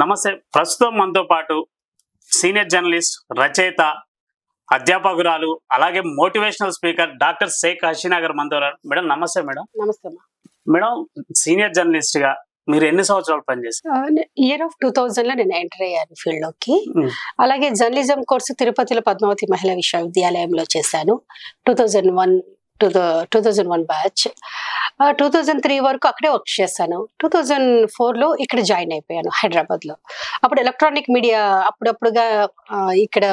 నమస్తే. ప్రస్తుతం మనతో పాటు సీనియర్ జర్నలిస్ట్, రచయిత, అధ్యాపకురాలు, అలాగే motivational speaker doctor Sheikh Hasina గారు మనతో ఉన్నారు. మేడం నమస్తే. మేడం నమస్తే. మేడం, సీనియర్ జర్నలిస్ట్ గా మీరు ఎన్ని సంవత్సరాలు పనిచేస్తారు? ఇయర్ ఆఫ్ 2000 లో నేను ఎంటర్ అయ్యాను ఫీల్డ్ లోకి. అలాగే జర్నలిజం కోర్సు తిరుపతిలో పద్మావతి మహిళా విశ్వవిద్యాలయంలో చేశాను. 2001 బ్యాచ్. 2003 వరకు అక్కడే వర్క్ చేశాను. 2004 లో ఇక్కడ జాయిన్ అయిపోయాను హైదరాబాద్ లో. అప్పుడు ఎలక్ట్రానిక్ మీడియా అప్పుడప్పుడుగా ఇక్కడ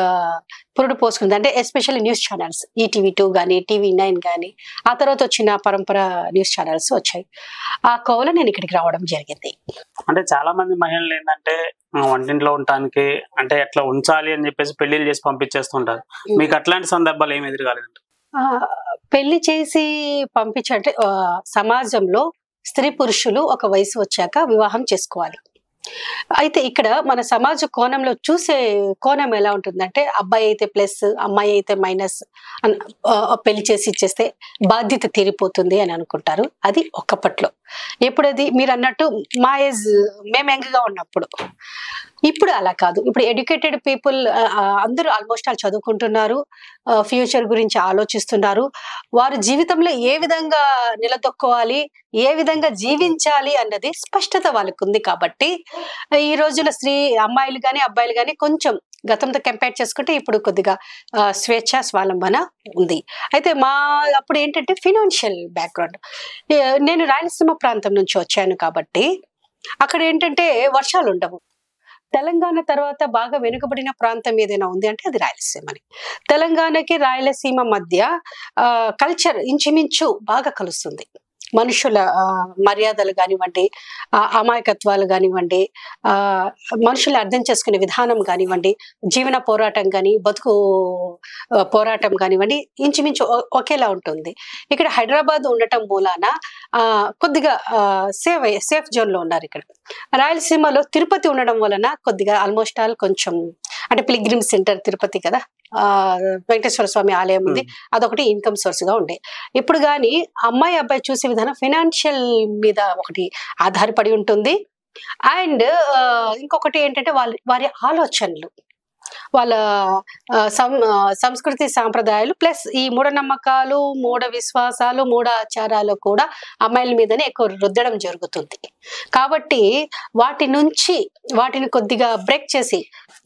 పురుడు పోసుకుంది. అంటే ఎస్పెషల్లీ న్యూస్ ఛానల్స్, ఈటీవీ2 కానీ, TV9 కానీ, ఆ తర్వాత వచ్చిన పరంపర న్యూస్ ఛానల్స్ వచ్చాయి. ఆ కోవలో నేను ఇక్కడికి రావడం జరిగింది. అంటే చాలా మంది మహిళలు ఏంటంటే వంటింట్లో ఉండటానికి అంటే ఎట్లా ఉంచాలి అని చెప్పేసి పెళ్లిళ్ళు చేసి పంపించేస్తుంటారు. మీకు అట్లాంటి సందర్భాలు ఏమి ఎదురుగాలేదంట? పెళ్లి చేసి పంపించంటే సమాజంలో స్త్రీ పురుషులు ఒక వయసు వచ్చాక వివాహం చేసుకోవాలి. అయితే ఇక్కడ మన సమాజ కోణంలో చూసే కోణం ఎలా ఉంటుందంటే, అబ్బాయి అయితే ప్లస్, అమ్మాయి అయితే మైనస్, పెళ్లి చేసి ఇచ్చేస్తే బాధ్యత తీరిపోతుంది అని అనుకుంటారు. అది ఒకప్పట్లో. ఎప్పుడది మీరు అన్నట్టు మా ఏజ్ మేము యంగ్గా ఉన్నప్పుడు. ఇప్పుడు అలా కాదు. ఇప్పుడు ఎడ్యుకేటెడ్ పీపుల్ అందరూ ఆల్మోస్ట్ ఆల్ చదువుకుంటున్నారు, ఫ్యూచర్ గురించి ఆలోచిస్తున్నారు. వారు జీవితంలో ఏ విధంగా నిలదొక్కోవాలి, ఏ విధంగా జీవించాలి అన్నది స్పష్టత వాళ్ళకు ఉంది. కాబట్టి ఈ రోజున అమ్మాయిలు కానీ అబ్బాయిలు కానీ కొంచెం గతంతో కంపేర్ చేసుకుంటే ఇప్పుడు కొద్దిగా స్వేచ్ఛ, స్వాలంబన ఉంది. అయితే అప్పుడు ఏంటంటే ఫినాన్షియల్ బ్యాక్గ్రౌండ్. నేను రాయలసీమ ప్రాంతం నుంచి వచ్చాను కాబట్టి అక్కడ ఏంటంటే వర్షాలు ఉండవు. తెలంగాణ తర్వాత బాగా వెనుకబడిన ప్రాంతం ఏదైనా ఉంది అంటే అది రాయలసీమని. తెలంగాణకి రాయలసీమ మధ్య కల్చర్ ఇంచుమించు బాగా కలుస్తుంది. మనుషుల మర్యాదలు కానివ్వండి, అమాయకత్వాలు కానివ్వండి, మనుషులు అర్థం చేసుకునే విధానం కానివ్వండి, జీవన పోరాటం కానీ, బతుకు పోరాటం కానివ్వండి, ఇంచుమించు ఒకేలా ఉంటుంది. ఇక్కడ హైదరాబాద్ ఉండటం మూలాన కొద్దిగా సేఫ్ జోన్ లో ఉన్నారు. ఇక్కడ రాయలసీమలో తిరుపతి ఉండడం వలన కొద్దిగా ఆల్మోస్ట్ ఆల్ కొంచెం అంటే పిలిగ్రిమ్ సెంటర్ తిరుపతి కదా, వెంకటేశ్వర స్వామి ఆలయం ఉంది, అదొకటి ఇన్కమ్ సోర్స్ గా ఉండే. ఇప్పుడు కానీ అమ్మాయి అబ్బాయి చూసే విధానం ఫైనాన్షియల్ మీద ఒకటి ఆధారపడి ఉంటుంది. అండ్ ఇంకొకటి ఏంటంటే వారి ఆలోచనలు, వాళ్ళ సంస్కృతి సాంప్రదాయాలు, ప్లస్ ఈ మూఢనమ్మకాలు, మూఢ విశ్వాసాలు, మూఢ ఆచారాలు కూడా అమ్మాయిల మీదనే ఎక్కువ రుద్దడం జరుగుతుంది. కాబట్టి వాటిని కొద్దిగా బ్రేక్ చేసి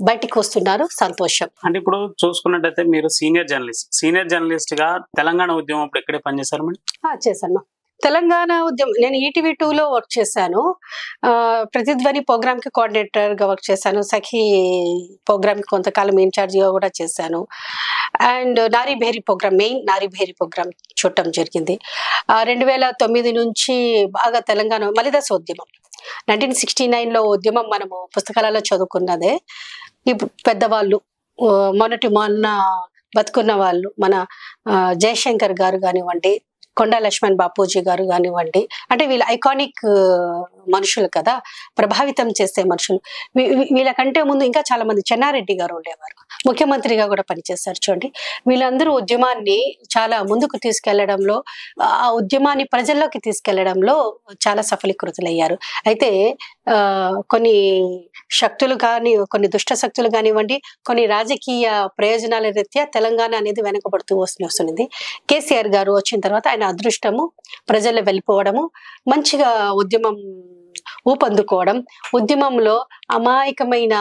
బయటికి వస్తున్నారు. సంతోషం. అంటే ఇప్పుడు చూసుకున్నట్టయితే మీరు సీనియర్ జర్నలిస్ట్ గా తెలంగాణ ఉద్యమం అప్పుడు ఎక్కడే పనిచేశారు మేడం? చేశాను. తెలంగాణ ఉద్యమం నేను ఈటీవీ2 లో వర్క్ చేశాను. ప్రతిధ్వని ప్రోగ్రామ్ కి కోఆర్డినేటర్ గా వర్క్ చేశాను. సఖీ ప్రోగ్రామ్ కి కొంతకాలం ఇన్ఛార్జ్ గా కూడా చేశాను. అండ్ మెయిన్ నారీ భేరీ ప్రోగ్రామ్ చూడటం జరిగింది. 2009 నుంచి బాగా తెలంగాణ మలిదశ ఉద్యమం, 1969 లో ఉద్యమం మనము పుస్తకాలలో చదువుకున్నదే. ఇప్పుడు పెద్దవాళ్ళు, మొన్న బతుకున్న వాళ్ళు, మన జయశంకర్ గారు కానివ్వండి, కొండా లక్ష్మణ్ బాపూజీ గారు కానివ్వండి, అంటే వీళ్ళ ఐకానిక్ మనుషులు కదా, ప్రభావితం చేసే మనుషులు. వీళ్ళకంటే ముందు ఇంకా చాలా మంది, చెన్నారెడ్డి గారు ఉండేవారు, ముఖ్యమంత్రిగా కూడా పనిచేశారు. చూడండి, వీళ్ళందరూ ఉద్యమాన్ని చాలా ముందుకు తీసుకెళ్లడంలో, ఆ ఉద్యమాన్ని ప్రజల్లోకి తీసుకెళ్లడంలో చాలా సఫలీకృతులయ్యారు. అయితే కొన్ని శక్తులు కానీ, కొన్ని దుష్ట శక్తులు కానివ్వండి, కొన్ని రాజకీయ ప్రయోజనాల రీత్యా తెలంగాణ అనేది వెనకబడుతూ వస్తుంది. కేసీఆర్ గారు వచ్చిన తర్వాత ఆయన అదృష్టము ప్రజల్లో వెళ్ళిపోవడము, మంచిగా ఉద్యమం ఊపందుకోవడం, ఉద్యమంలో అమాయకమైన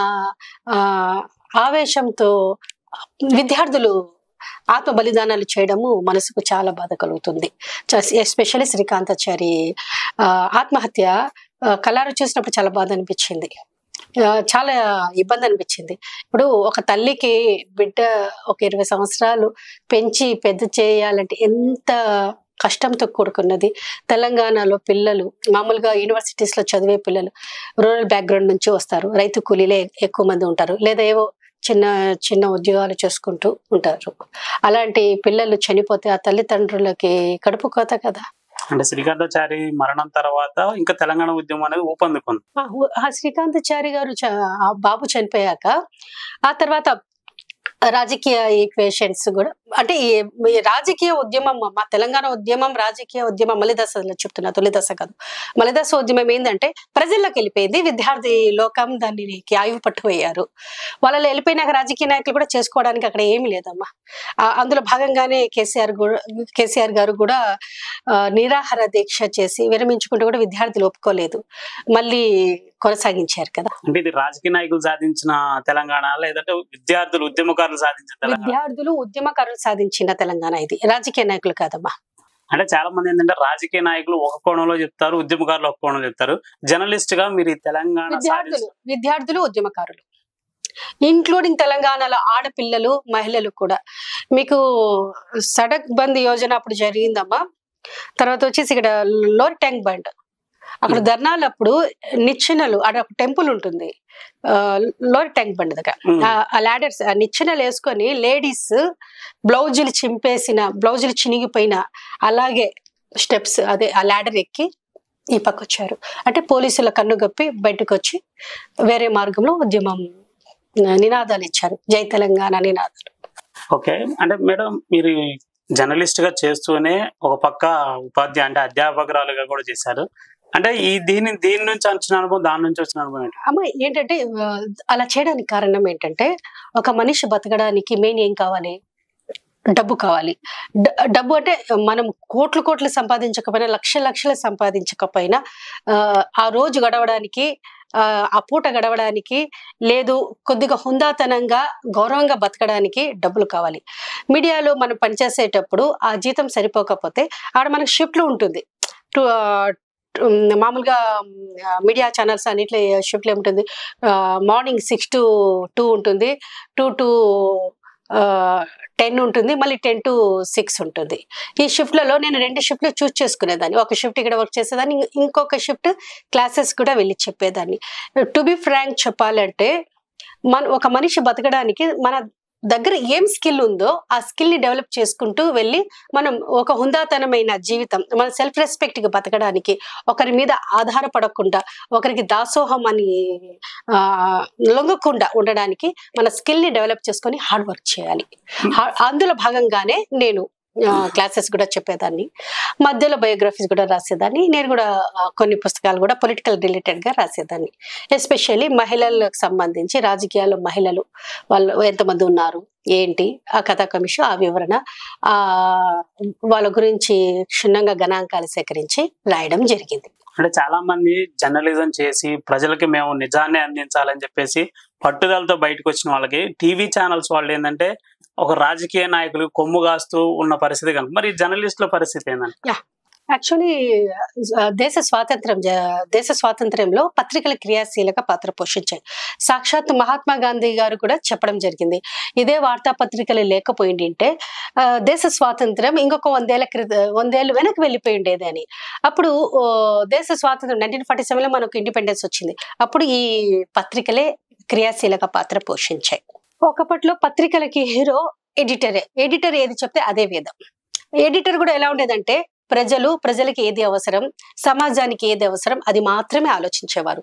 ఆవేశంతో విద్యార్థులు ఆత్మ బలిదానాలు చేయడము మనసుకు చాలా బాధ కలుగుతుంది. ఎస్పెషల్లీ శ్రీకాంతాచారి ఆత్మహత్య కలారు చూసినప్పుడు చాలా బాధ అనిపించింది, చాలా ఇబ్బంది అనిపించింది. ఇప్పుడు ఒక తల్లికి బిడ్డ ఒక 20 సంవత్సరాలు పెంచి పెద్ద చేయాలంటే ఎంత కష్టంతో కూడుకున్నది. తెలంగాణలో పిల్లలు మామూలుగా యూనివర్సిటీస్ లో చదివే పిల్లలు రూరల్ బ్యాక్గ్రౌండ్ నుంచి వస్తారు, రైతు కూలీలే ఎక్కువ మంది ఉంటారు, లేదా ఏవో చిన్న చిన్న ఉద్యోగాలు చేసుకుంటూ ఉంటారు. అలాంటి పిల్లలు చనిపోతే ఆ తల్లిదండ్రులకి కడుపు కోత కదా. అంటే శ్రీకాంతాచారి మరణం తర్వాత ఇంకా తెలంగాణ ఉద్యమం అనేది ఊపందుకుంది. శ్రీకాంతాచారి గారు బాబు చనిపోయాక ఆ తర్వాత రాజకీయ ఈక్వేషన్స్ కూడా అంటే ఈ రాజకీయ ఉద్యమం, మా తెలంగాణ ఉద్యమం రాజకీయ ఉద్యమం మలిదశలో చెప్తున్నా, తొలి దశ కాదు. మలిదశ ఉద్యమం ఏంటంటే ప్రజల్లోకి వెళ్ళిపోయింది, విద్యార్థి లోకం దానికి ఆయువు పట్టుపోయారు. వాళ్ళలో వెళ్ళిపోయినాక రాజకీయ నాయకులు కూడా చేసుకోవడానికి అక్కడ ఏమీ లేదమ్మా. అందులో భాగంగానే కేసీఆర్ గారు కూడా నిరాహార దీక్ష చేసి విరమించుకుంటూ కూడా విద్యార్థులు ఒప్పుకోలేదు, మళ్ళీ కొనసాగించారు కదా. అంటే ఇది రాజకీయ నాయకులు సాధించిన తెలంగాణ, లేదంటే విద్యార్థులు ఉద్యమకారులు సాధించిన తెలంగాణ? విద్యార్థులు ఉద్యమకారులు సాధించిన తెలంగాణ ఇది, రాజకీయ నాయకులు కాదమ్మా. అంటే చాలా మంది ఏంటంటే రాజకీయ నాయకులు ఒక కోణంలో చెప్తారు, ఉద్యమకారులు ఒక కోణంలో చెప్తారు. జర్నలిస్ట్ గా మీరు ఈ తెలంగాణ విద్యార్థులు ఉద్యమకారులు, ఇంక్లూడింగ్ తెలంగాణలో ఆడపిల్లలు మహిళలు కూడా. మీకు సడక్ బంద్ యోజన అప్పుడు జరిగిందమ్మా. తర్వాత వచ్చేసి ఇక్కడ లోర్ ట్యాంక్ బండ్, అక్కడ ధర్నాలప్పుడు నిచ్చెనలు, అక్కడ ఒక టెంపుల్ ఉంటుంది లోర్ ట్యాంక్ బండ్ దగ్గర, ఆ లాడర్స్ ఆ నిచ్చెనలు వేసుకొని లేడీస్ బ్లౌజులు చింపేసిన, బ్లౌజులు చినిగిపోయిన అలాగే స్టెప్స్ అదే ఆ లాడర్ ఎక్కి ఈ పక్క వచ్చారు. అంటే పోలీసుల కన్నుగప్పి బయటకు వచ్చి వేరే మార్గంలో ఉద్యమం నినాదాలు ఇచ్చారు, జై తెలంగాణ నినాదాలు. ఓకే, అంటే మేడం మీరు జర్నలిస్ట్ గా చేస్తూనే ఒక పక్క ఉపాధ్యాయ అంటే అధ్యాపకురాలుగా కూడా చేశారు. అంటే దీని నుంచి వచ్చిన అనుభవం, దాని నుంచి వచ్చిన అనుభవం ఏంటి? అమ్మ ఏంటంటే అలా చేయడానికి కారణం ఏంటంటే, ఒక మనిషి బతకడానికి మెయిన్ ఏం కావాలి? డబ్బు కావాలి. డబ్బు అంటే మనం కోట్లు సంపాదించకపోయినా, లక్షలు సంపాదించకపోయినా ఆ రోజు గడవడానికి, ఆ పూట గడవడానికి, లేదు కొద్దిగా హుందాతనంగా గౌరవంగా బతకడానికి డబ్బులు కావాలి. మీడియాలో మనం పనిచేసేటప్పుడు ఆ జీతం సరిపోకపోతే ఆడ మనకు షిఫ్ట్లు ఉంటుంది. మామూలుగా మీడియా ఛానల్స్ అన్నిట్లో షిఫ్ట్లు ఏముంటుంది, మార్నింగ్ 6 to 2 ఉంటుంది, 2 to 10 ఉంటుంది, మళ్ళీ 10 to 6 ఉంటుంది. ఈ షిఫ్ట్లలో నేను 2 షిఫ్ట్లు చూస్ చేసుకునేదాన్ని. ఒక షిఫ్ట్ ఇక్కడ వర్క్ చేసేదాన్ని, ఇంకొక షిఫ్ట్ క్లాసెస్ కూడా వెళ్ళి చెప్పేదాన్ని. టు బి ఫ్రాంక్ చెప్పాలంటే, ఒక మనిషి బతకడానికి మన దగ్గర ఏం స్కిల్ ఉందో ఆ స్కిల్ ని డెవలప్ చేసుకుంటూ వెళ్ళి మనం ఒక హుందాతనమైన జీవితం, మన సెల్ఫ్ రెస్పెక్ట్ గా బతకడానికి, ఒకరి మీద ఆధారపడకుండా, ఒకరికి దాసోహం అని లొంగకుండా ఉండడానికి మన స్కిల్ ని డెవలప్ చేసుకొని హార్డ్ వర్క్ చేయాలి. అందులో భాగంగానే నేను క్లాసెస్ కూడా చెప్పేదాన్ని, మధ్యలో బయోగ్రఫీస్ కూడా రాసేదాన్ని. నేను కూడా కొన్ని పుస్తకాలు కూడా పొలిటికల్ రిలేటెడ్ గా రాసేదాన్ని. ఎస్పెషల్లీ మహిళలకు సంబంధించి, రాజకీయాల్లో మహిళలు వాళ్ళు ఎంతమంది ఉన్నారు ఏంటి, ఆ కథా కమిషన్, ఆ వివరణ, వాళ్ళ గురించి క్షుణ్ణంగా గణాంకాలు సేకరించి రాయడం జరిగింది. అంటే చాలా మంది జర్నలిజం చేసి ప్రజలకి మేము నిజాన్ని అందించాలని చెప్పేసి పట్టుదలతో బయటకు వచ్చిన వాళ్ళకి టీవీ ఛానల్స్ వాళ్ళు ఏంటంటే ఒక రాజకీయ నాయకులు కొమ్ము కాస్తూ ఉన్న పరిస్థితి కనుక, మరి జర్నలిస్టుల పరిస్థితి ఏంటంటే? యాక్చువల్లీ దేశ స్వాతంత్ర్యంలో పత్రికల క్రియాశీలక పాత్ర పోషించాయి. సాక్షాత్ మహాత్మా గాంధీ గారు కూడా చెప్పడం జరిగింది, ఇదే వార్తాపత్రికలు లేకపోయింటే దేశ స్వాతంత్ర్యం ఇంకొక 100 ఏళ్ళు వెనక్కి వెళ్ళిపోయి ఉండేది అని. అప్పుడు దేశ స్వాతంత్ర్యం 1947లో మనకు ఇండిపెండెన్స్ వచ్చింది. అప్పుడు ఈ పత్రికలే క్రియాశీలక పాత్ర పోషించాయి. ఒకప్పట్లో పత్రికలకి హీరో ఎడిటర్ ఏది చెప్తే అదే వేదం. ఎడిటర్ కూడా ఎలా ఉండేదంటే ప్రజలకి ఏది అవసరం, సమాజానికి ఏది అవసరం అది మాత్రమే ఆలోచించేవారు.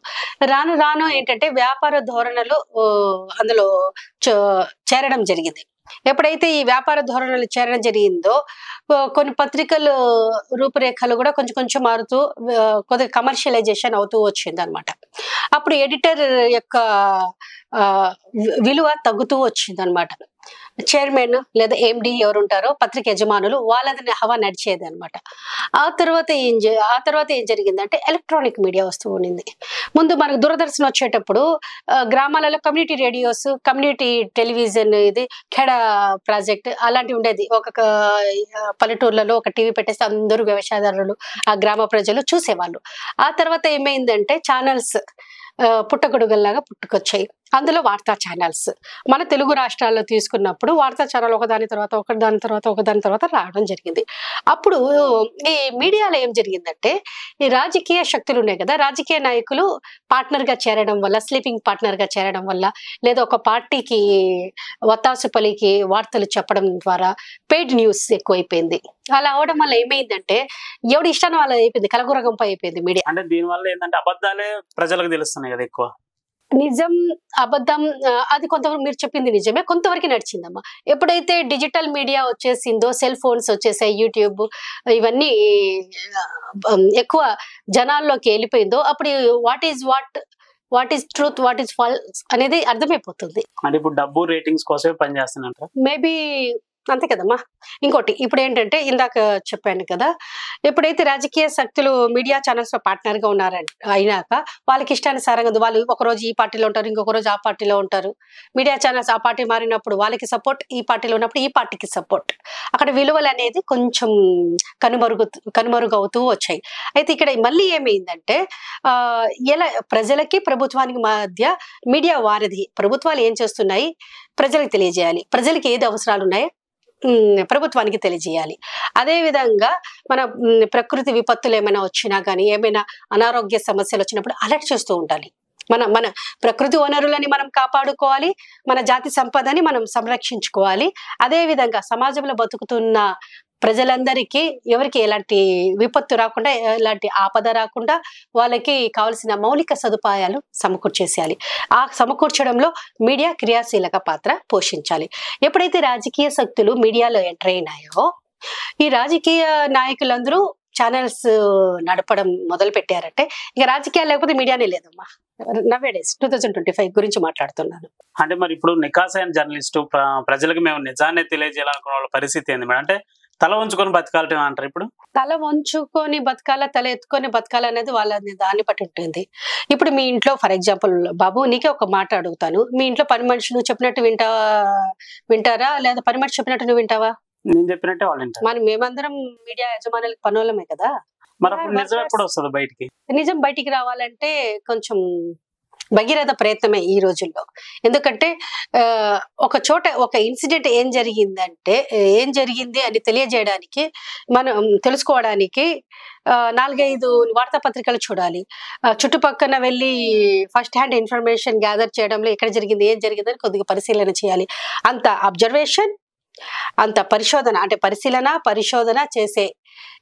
రాను ఏంటంటే వ్యాపార ధోరణులు అందులో చేరడం జరిగింది. ఎప్పుడైతే ఈ వ్యాపార ధోరణులు చేరడం జరిగిందో కొన్ని పత్రికలు రూపురేఖలు కూడా కొంచెం మారుతూ కొద్దిగా కమర్షియలైజేషన్ అవుతూ వచ్చింది అనమాట. అప్పుడు ఎడిటర్ యొక్క విలువ తగ్గుతూ వచ్చింది అనమాట. చైర్మన్ లేదా ఎండి ఎవరు ఉంటారో పత్రిక యజమానులు వాళ్ళది హవా నడిచేది అనమాట. ఆ తర్వాత ఏం జరిగిందంటే ఎలక్ట్రానిక్ మీడియా వస్తూ ఉండింది. ముందు మనకు దూరదర్శన్ వచ్చేటప్పుడు గ్రామాలలో కమ్యూనిటీ రేడియోస్, కమ్యూనిటీ టెలివిజన్, ఇది ఖేడా ప్రాజెక్ట్ అలాంటివి ఉండేది. ఒక పల్లెటూర్లలో ఒక టీవీ పెట్టేస్తే అందరూ వ్యవసాయదారులు, ఆ గ్రామ ప్రజలు చూసేవాళ్ళు. ఆ తర్వాత ఏమైందంటే ఛానల్స్ పుట్టగొడుగుల్లాగా పుట్టుకొచ్చాయి. అందులో వార్తా ఛానల్స్ మన తెలుగు రాష్ట్రాల్లో తీసుకున్నప్పుడు వార్తా ఛానల్ ఒకదాని తర్వాత రావడం జరిగింది. అప్పుడు ఈ మీడియాలో ఏం జరిగిందంటే, ఈ రాజకీయ శక్తులు ఉన్నాయి కదా, రాజకీయ నాయకులు పార్ట్నర్ గా చేరడం వల్ల, స్లీపింగ్ పార్ట్నర్ గా చేరడం వల్ల, లేదా ఒక పార్టీకి వత్తాసు పలికి వార్తలు చెప్పడం ద్వారా పెయిడ్ న్యూస్ ఎక్కువైపోయింది. అలా అవడం వల్ల ఏమైందంటే ఎవడి ఇష్టాన్ని వాళ్ళ అయిపోయింది, కలగురగంపై అయిపోయింది మీడియా. అంటే దీనివల్ల ఏంటంటే అబద్ధాలే ప్రజలకు తెలుస్తున్నాయి కదా ఎక్కువ. నిజం అబద్ధం అది కొంతవరకు మీరు చెప్పింది నిజమే, కొంతవరకు నడిచిందమ్మా. ఎప్పుడైతే డిజిటల్ మీడియా వచ్చేసిందో, సెల్ ఫోన్స్ వచ్చేసాయి, యూట్యూబ్ ఇవన్నీ ఎక్కువ జనాల్లోకి వెళ్ళిపోయిందో, అప్పుడు what is truth, what is false అనేది అర్థమైపోతుంది. అంటే ఇప్పుడు డబ్బు రేటింగ్స్ కోసమే పనిచేస్తున్నట్టు మేబీ అంతే కదమ్మా. ఇంకోటి ఇప్పుడు ఏంటంటే ఇందాక చెప్పాను కదా, ఎప్పుడైతే రాజకీయ శక్తులు మీడియా ఛానల్స్ లో పార్ట్నర్ గా అయినాక వాళ్ళకి ఇష్టానుసారంగా వాళ్ళు ఒక రోజు ఈ పార్టీలో ఉంటారు, ఇంకొక రోజు ఆ పార్టీలో ఉంటారు. మీడియా ఛానల్స్ ఆ పార్టీ మారినప్పుడు వాళ్ళకి సపోర్ట్, ఈ పార్టీలో ఉన్నప్పుడు ఈ పార్టీకి సపోర్ట్. అక్కడ విలువలు అనేది కొంచెం కనుమరుగవుతూ వచ్చాయి. అయితే ఇక్కడ మళ్ళీ ఏమైందంటే ఎలా ప్రజలకి ప్రభుత్వానికి మధ్య మీడియా వారధి. ప్రభుత్వాలు ఏం చేస్తున్నాయి ప్రజలకు తెలియజేయాలి, ప్రజలకి ఏది అవసరాలు ఉన్నాయో ప్రభుత్వానికి తెలియజేయాలి. అదే విధంగా మన ప్రకృతి విపత్తులు ఏమైనా వచ్చినా కానీ, ఏమైనా అనారోగ్య సమస్యలు వచ్చినప్పుడు అలర్ట్ చేస్తూ ఉండాలి. మన ప్రకృతి వనరులని మనం కాపాడుకోవాలి, మన జాతి సంపదని మనం సంరక్షించుకోవాలి. అదే విధంగా సమాజంలో బతుకుతున్న ప్రజలందరికీ ఎవరికి ఎలాంటి విపత్తు రాకుండా, ఎలాంటి ఆపద రాకుండా వాళ్ళకి కావాల్సిన మౌలిక సదుపాయాలు సమకూర్చేసేయాలి. ఆ సమకూర్చడంలో మీడియా క్రియాశీలక పాత్ర పోషించాలి. ఎప్పుడైతే రాజకీయ శక్తులు మీడియాలో ఎంటర్ అయినాయో, ఈ రాజకీయ నాయకులందరూ ఛానల్స్ నడపడం మొదలు పెట్టారంటే ఇక రాజకీయాలు లేకపోతే మీడియానే లేదమ్మా. నవేడేస్ 2025 గురించి మాట్లాడుతున్నాను. అంటే మరి ఇప్పుడు నికాసైన జర్నలిస్టు ప్రజలకు మేము నిజాన్ని తెలియజేయాలనుకున్న వాళ్ళ పరిస్థితి ఏంది మేడం? అంటే తల వంచుకొని బతకాలి అంటారు. ఇప్పుడు తల వంచుకొని బతకాల, తల ఎత్తుకొని బతకాల అనేది వాళ్ళ దాన్ని బట్టి ఉంటుంది. ఇప్పుడు మీ ఇంట్లో ఫర్ ఎగ్జాంపుల్ బాబు, నీకే ఒక మాట అడుగుతాను, మీ ఇంట్లో పని మనిషి నువ్వు చెప్పినట్టు వింటారా, లేదా పని మనిషి చెప్పినట్టు నువ్వు వింటావా? నేను చెప్పినట్టే వాళ్ళు వింటారు. మనం మేమందరం మీడియా యజమానులకు పనులమే కదా. మరి అప్పుడు నిజం ఎప్పుడు వస్తుంది బయటికి? నిజం బయటికి రావాలంటే కొంచెం భగీరథ ప్రయత్నమే ఈ రోజుల్లో. ఎందుకంటే ఒక చోట ఒక ఇన్సిడెంట్ ఏం జరిగింది అని తెలియజేయడానికి, మనం తెలుసుకోవడానికి 4-5 వార్తాపత్రికలు చూడాలి. చుట్టుపక్కన వెళ్ళి ఫస్ట్ హ్యాండ్ ఇన్ఫర్మేషన్ గ్యాదర్ చేయడంలో ఎక్కడ జరిగింది, ఏం జరిగిందని కొద్దిగా పరిశీలన చేయాలి. అంత అబ్జర్వేషన్, అంత పరిశోధన, అంటే పరిశోధన చేసే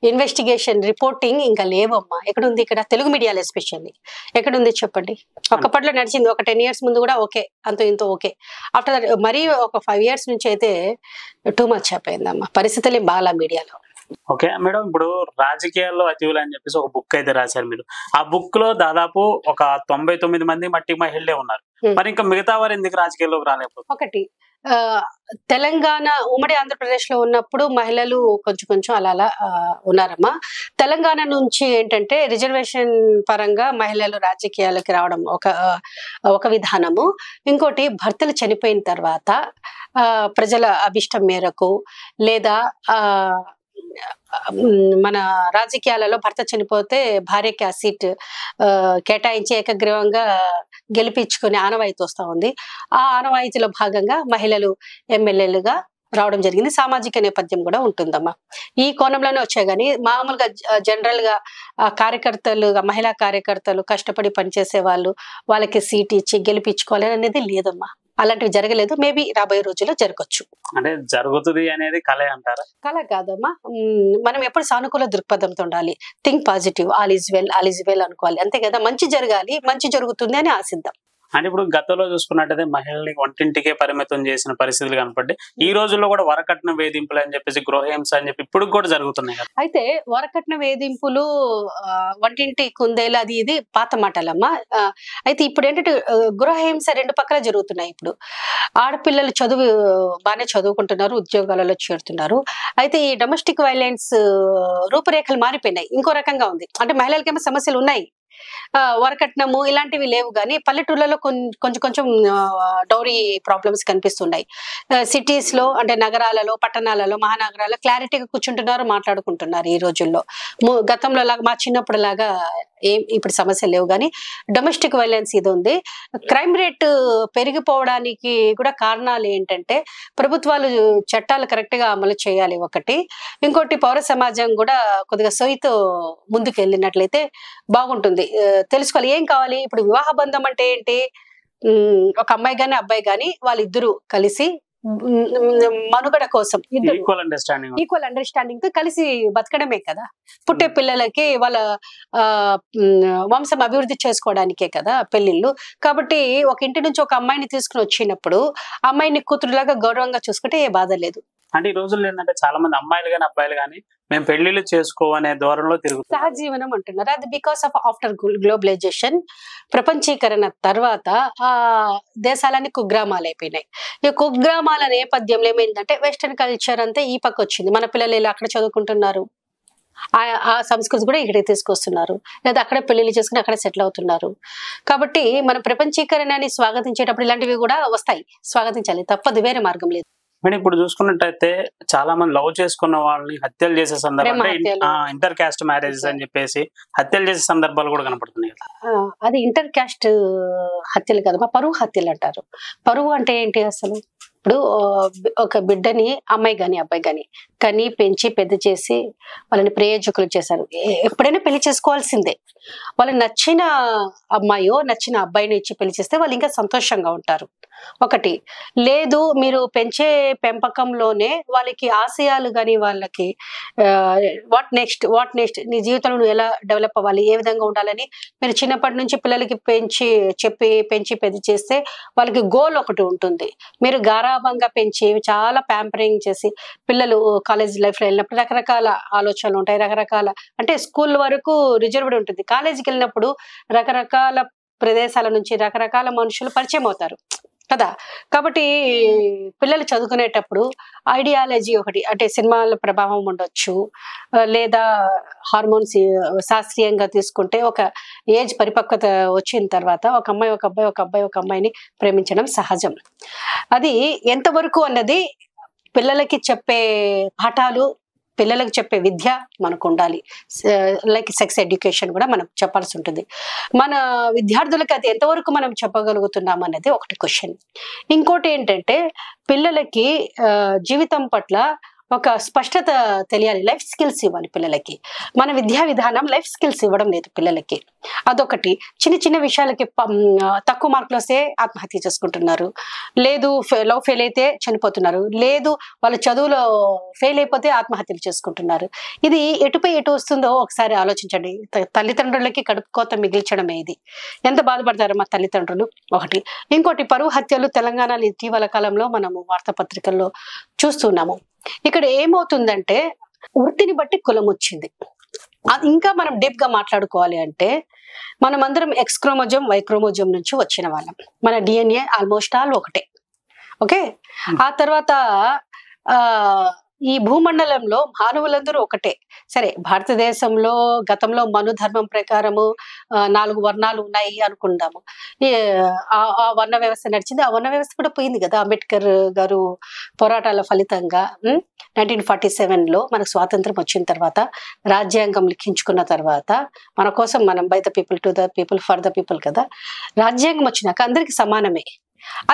ఇన్వెస్టిగేషన్, రిపోర్టింగ్ ఇంకా లేవమ్మా. ఎక్కడుంది ఇక్కడ తెలుగు మీడియాలో ఎస్పెషల్లీ? ఎక్కడుంది చెప్పండి? ఒకప్పట్లో నడిచింది, ఒక 10 years ముందు కూడా ఓకే, అంత ఇంత ఓకే. ఆఫ్టర్ దట్ మరీ ఒక 5 years నుంచి అయితే టూ మచ్ అయిపోయిందమ్మా. పరిస్థితులు ఏం బాగా మీడియాలో. ఓకే మేడం, ఇప్పుడు రాజకీయాల్లో అతివులు అని చెప్పేసి ఒక బుక్ అయితే రాశారు మీరు. ఆ బుక్ లో దాదాపు ఒక 99 మంది మట్టి మహిళలే ఉన్నారు. మరి ఇంకా మిగతా వారు ఎందుకు రాజకీయాల్లోకి రాలేకపోతే? ఒకటి తెలంగాణ, ఉమ్మడి ఆంధ్రప్రదేశ్ లో ఉన్నప్పుడు మహిళలు కొంచెం అలా ఉన్నారమ్మా. తెలంగాణ నుంచి ఏంటంటే రిజర్వేషన్ పరంగా మహిళలు రాజకీయాలకి రావడం ఒక విధానము. ఇంకోటి భర్తలు చనిపోయిన తర్వాత ప్రజల అభిష్టం మేరకు, లేదా మన రాజకీయాలలో భర్త చనిపోతే భార్యకి ఆ సీట్ కేటాయించి ఏకగ్రీవంగా గెలిపించుకునే ఆనవాయితీ వస్తా ఉంది. ఆ ఆనవాయితీలో భాగంగా మహిళలు ఎమ్మెల్యేలుగా రావడం జరిగింది. సామాజిక నేపథ్యం కూడా ఉంటుందమ్మా. ఈ కోణంలోనే వచ్చాయి కానీ మామూలుగా జనరల్ గా మహిళా కార్యకర్తలు కష్టపడి పనిచేసే వాళ్ళకి సీట్ ఇచ్చి గెలిపించుకోవాలి అనేది లేదమ్మా. అలాంటివి జరగలేదు. మేబీ రాబోయే రోజుల్లో జరగచ్చు. అంటే జరుగుతుంది అనేది కళ అంటారా? కళ కాదమ్మా. మనం ఎప్పుడు సానుకూల దృక్పథంతో ఉండాలి. Think positive, all is well అనుకోవాలి. అంతే కదా, మంచి జరగాలి, మంచి జరుగుతుంది అని ఆశిద్దాం. అంటే ఇప్పుడు గతంలో చూసుకున్నట్టయితే మహిళల్ని వంటింటికే పరిమితం చేసిన పరిస్థితులు కనపడ్డాయి. ఈ రోజుల్లో కూడా వరకట్న వేధింపులు అని చెప్పేసి, గృహహింస అని చెప్పి ఇప్పుడు కూడా జరుగుతున్నాయి కదా. అయితే వరకట్న వేధింపులు, వంటింటి కుందేలు, అది ఇది పాత మాటలమ్మా. అయితే ఇప్పుడు ఏంటంటే గృహహింస 2 పక్కల జరుగుతున్నాయి. ఇప్పుడు ఆడపిల్లలు బాగానే చదువుకుంటున్నారు, ఉద్యోగాలలో చేరుతున్నారు. అయితే ఈ డొమెస్టిక్ వైలెన్స్ రూపురేఖలు మారిపోయినాయి, ఇంకో రకంగా ఉంది. అంటే మహిళలకేమో సమస్యలు ఉన్నాయి, వరకట్నము ఇలాంటివి లేవు, కానీ పల్లెటూర్లలో కొంచెం డౌరీ ప్రాబ్లమ్స్ కనిపిస్తున్నాయి. సిటీస్ లో, అంటే నగరాలలో, పట్టణాలలో, మహానగరాల్లో క్లారిటీగా కూర్చుంటున్నారు, మాట్లాడుకుంటున్నారు ఈ రోజుల్లో. గతంలో లాగా, మా చిన్నప్పుడు లాగా ఇప్పుడు సమస్యలు లేవు. కానీ డొమెస్టిక్ వైలెన్స్ ఇది ఉంది. క్రైమ్ రేట్ పెరిగిపోవడానికి కూడా కారణాలు ఏంటంటే ప్రభుత్వాలు చట్టాలు కరెక్ట్ గా అమలు చేయాలి ఒకటి. ఇంకోటి పౌర సమాజం కూడా కొద్దిగా సొయ్యితో ముందుకు వెళ్ళినట్లయితే బాగుంటుంది. తెలుసుకోవాలి ఏం కావాలి. ఇప్పుడు వివాహ బంధం అంటే ఏంటి? ఒక అమ్మాయి గాని అబ్బాయి గాని వాళ్ళిద్దరూ కలిసి మనుగడ కోసం ఇద్దరు ఈక్వల్ అండర్స్టాండింగ్ తో కలిసి బతకడమే కదా. పుట్టే పిల్లలకి వాళ్ళ వంశం అభివృద్ధి చేసుకోవడానికే కదా పెళ్లిళ్ళు. కాబట్టి ఒక ఇంటి నుంచి ఒక అమ్మాయిని తీసుకుని వచ్చినప్పుడు అమ్మాయిని కూతురులాగా గౌరవంగా చూసుకుంటే ఏ బాధ లేదు. అంటే ఈ రోజుల్లో ఏంటంటే చాలా మంది అమ్మాయిలు కానీ అబ్బాయిలు కానీ మేము పెళ్లిళ్ళు చేసుకోవనే ధోరణిలో తిరుగుతారు. సహజీవనం అంటున్నారు. అది బికాస్ ఆఫ్ ఆఫ్టర్ గ్లోబలైజేషన్, ప్రపంచీకరణ తర్వాత ఆ దేశాలన్నీ కుగ్రామాలు అయిపోయినాయి. ఈ కుగ్రామాల నేపథ్యంలో ఏమైందంటే వెస్టర్న్ కల్చర్ అంతా ఈ పక్క వచ్చింది. మన పిల్లలు ఇలా అక్కడ చదువుకుంటున్నారు, ఆ సంస్కృతి కూడా ఇక్కడికి తీసుకొస్తున్నారు, లేదా అక్కడ పెళ్లిళ్ళు చేసుకుని అక్కడ సెటిల్ అవుతున్నారు. కాబట్టి మన ప్రపంచీకరణని స్వాగతించేటప్పుడు ఇలాంటివి కూడా వస్తాయి, స్వాగతించాలి, తప్పదు, వేరే మార్గం లేదు. మేడం ఇప్పుడు చూసుకున్నట్టయితే చాలా మంది లవ్ చేసుకున్న వాళ్ళని హత్యలు చేసే సందర్భాలు, ఇంటర్ క్యాస్ట్ మ్యారేజెస్ అని చెప్పేసి హత్యలు చేసే సందర్భాలు కూడా కనపడుతున్నాయి. అది ఇంటర్ క్యాస్ట్ హత్యలు కదా, పరువు హత్యలు అంటారు. పరువు అంటే ఏంటి అసలు? ఇప్పుడు ఒక బిడ్డని అమ్మాయి గాని అబ్బాయి గాని కని పెంచి పెద్ద చేసి వాళ్ళని ప్రయోజకులు చేశారు. ఎప్పుడైనా పెళ్లి చేసుకోవాల్సిందే. వాళ్ళకి నచ్చిన అమ్మాయో నచ్చిన అబ్బాయిని ఇచ్చి పెళ్లి చేస్తే వాళ్ళు ఇంకా సంతోషంగా ఉంటారు. ఒకటి లేదు, మీరు పెంచే పెంపకంలోనే వాళ్ళకి ఆశయాలు కానీ వాళ్ళకి వాట్ నెక్స్ట్ నీ జీవితంలో నువ్వు ఎలా డెవలప్ అవ్వాలి, ఏ విధంగా ఉండాలని మీరు చిన్నప్పటి నుంచి పిల్లలకి పెంచి పెద్ద చేస్తే వాళ్ళకి గోల్ ఒకటి ఉంటుంది. మీరు గారాబంగా పెంచి చాలా ప్యాంపరింగ్ చేసి పిల్లలు కాలేజ్ లైఫ్ లో వెళ్ళినప్పుడు రకరకాల ఆలోచనలు ఉంటాయి, రకరకాల అంటే స్కూల్ వరకు రిజర్వ్డ్ ఉంటుంది. కాలేజీకి వెళ్ళినప్పుడు రకరకాల ప్రదేశాల నుంచి రకరకాల మనుషులు పరిచయం అవుతారు కదా. కాబట్టి పిల్లలు చదువుకునేటప్పుడు ఐడియాలజీ ఒకటి, అంటే సినిమాల ప్రభావం ఉండొచ్చు, లేదా హార్మోన్స్ శాస్త్రీయంగా తీసుకుంటే ఒక ఏజ్ పరిపక్వత వచ్చిన తర్వాత ఒక అమ్మాయి ఒక అబ్బాయి, ఒక అబ్బాయి ఒక అమ్మాయిని ప్రేమించడం సహజం. అది ఎంతవరకు అన్నది పిల్లలకి చెప్పే పాఠాలు, పిల్లలకు చెప్పే విద్య మనకు ఉండాలి. లైక్ సెక్స్ ఎడ్యుకేషన్ కూడా మనం చెప్పాల్సి ఉంటుంది. మన విద్యార్థులకి అది ఎంతవరకు మనం చెప్పగలుగుతున్నాం అనేది ఒకటి క్వశ్చన్. ఇంకోటి ఏంటంటే పిల్లలకి జీవితం పట్ల ఒక స్పష్టత తెలియాలి, లైఫ్ స్కిల్స్ ఇవ్వాలి పిల్లలకి. మన విద్యా విధానం లైఫ్ స్కిల్స్ ఇవ్వడం లేదు పిల్లలకి. అదొకటి. చిన్న చిన్న విషయాలకి తక్కువ మార్కులు వస్తే ఆత్మహత్య చేసుకుంటున్నారు, లేదు లవ్ ఫెయిల్ అయితే చనిపోతున్నారు, లేదు వాళ్ళ చదువులో ఫెయిల్ అయిపోతే ఆత్మహత్యలు చేసుకుంటున్నారు. ఇది ఎటుపై ఎటు వస్తుందో ఒకసారి ఆలోచించండి. తల్లిదండ్రులకి కడుపు కోత మిగిల్చడమే ఇది. ఎంత బాధపడతారు మా తల్లిదండ్రులు. ఒకటి. ఇంకోటి పరువు హత్యలు తెలంగాణలో ఇటీవల కాలంలో మనము వార్తాపత్రికల్లో చూస్తున్నాము. ఇక్కడ ఏమవుతుందంటే వృత్తిని బట్టి కులం వచ్చింది. ఇంకా మనం డీప్ గా మాట్లాడుకోవాలి అంటే మనం అందరం ఎక్స్ క్రోమోజోమ్ వై క్రోమోజోమ్ నుంచి వచ్చిన వాళ్ళం. మన డిఎన్ఏ ఆల్మోస్ట్ ఆల్ ఒకటే. ఓకే. ఆ తర్వాత ఈ భూమండలంలో మానవులందరూ ఒకటే. సరే, భారతదేశంలో గతంలో మను ధర్మం ప్రకారము 4 వర్ణాలు ఉన్నాయి అనుకుందాము. ఆ వర్ణ వ్యవస్థ నడిచింది. ఆ వర్ణ వ్యవస్థ కూడా పోయింది కదా. అంబేద్కర్ గారు పోరాటాల ఫలితంగా 1947లో మనకు స్వాతంత్రం వచ్చిన తర్వాత, రాజ్యాంగం లిఖించుకున్న తర్వాత, మన కోసం మనం by the people to the people for the people కదా. రాజ్యాంగం వచ్చినాక అందరికి సమానమే.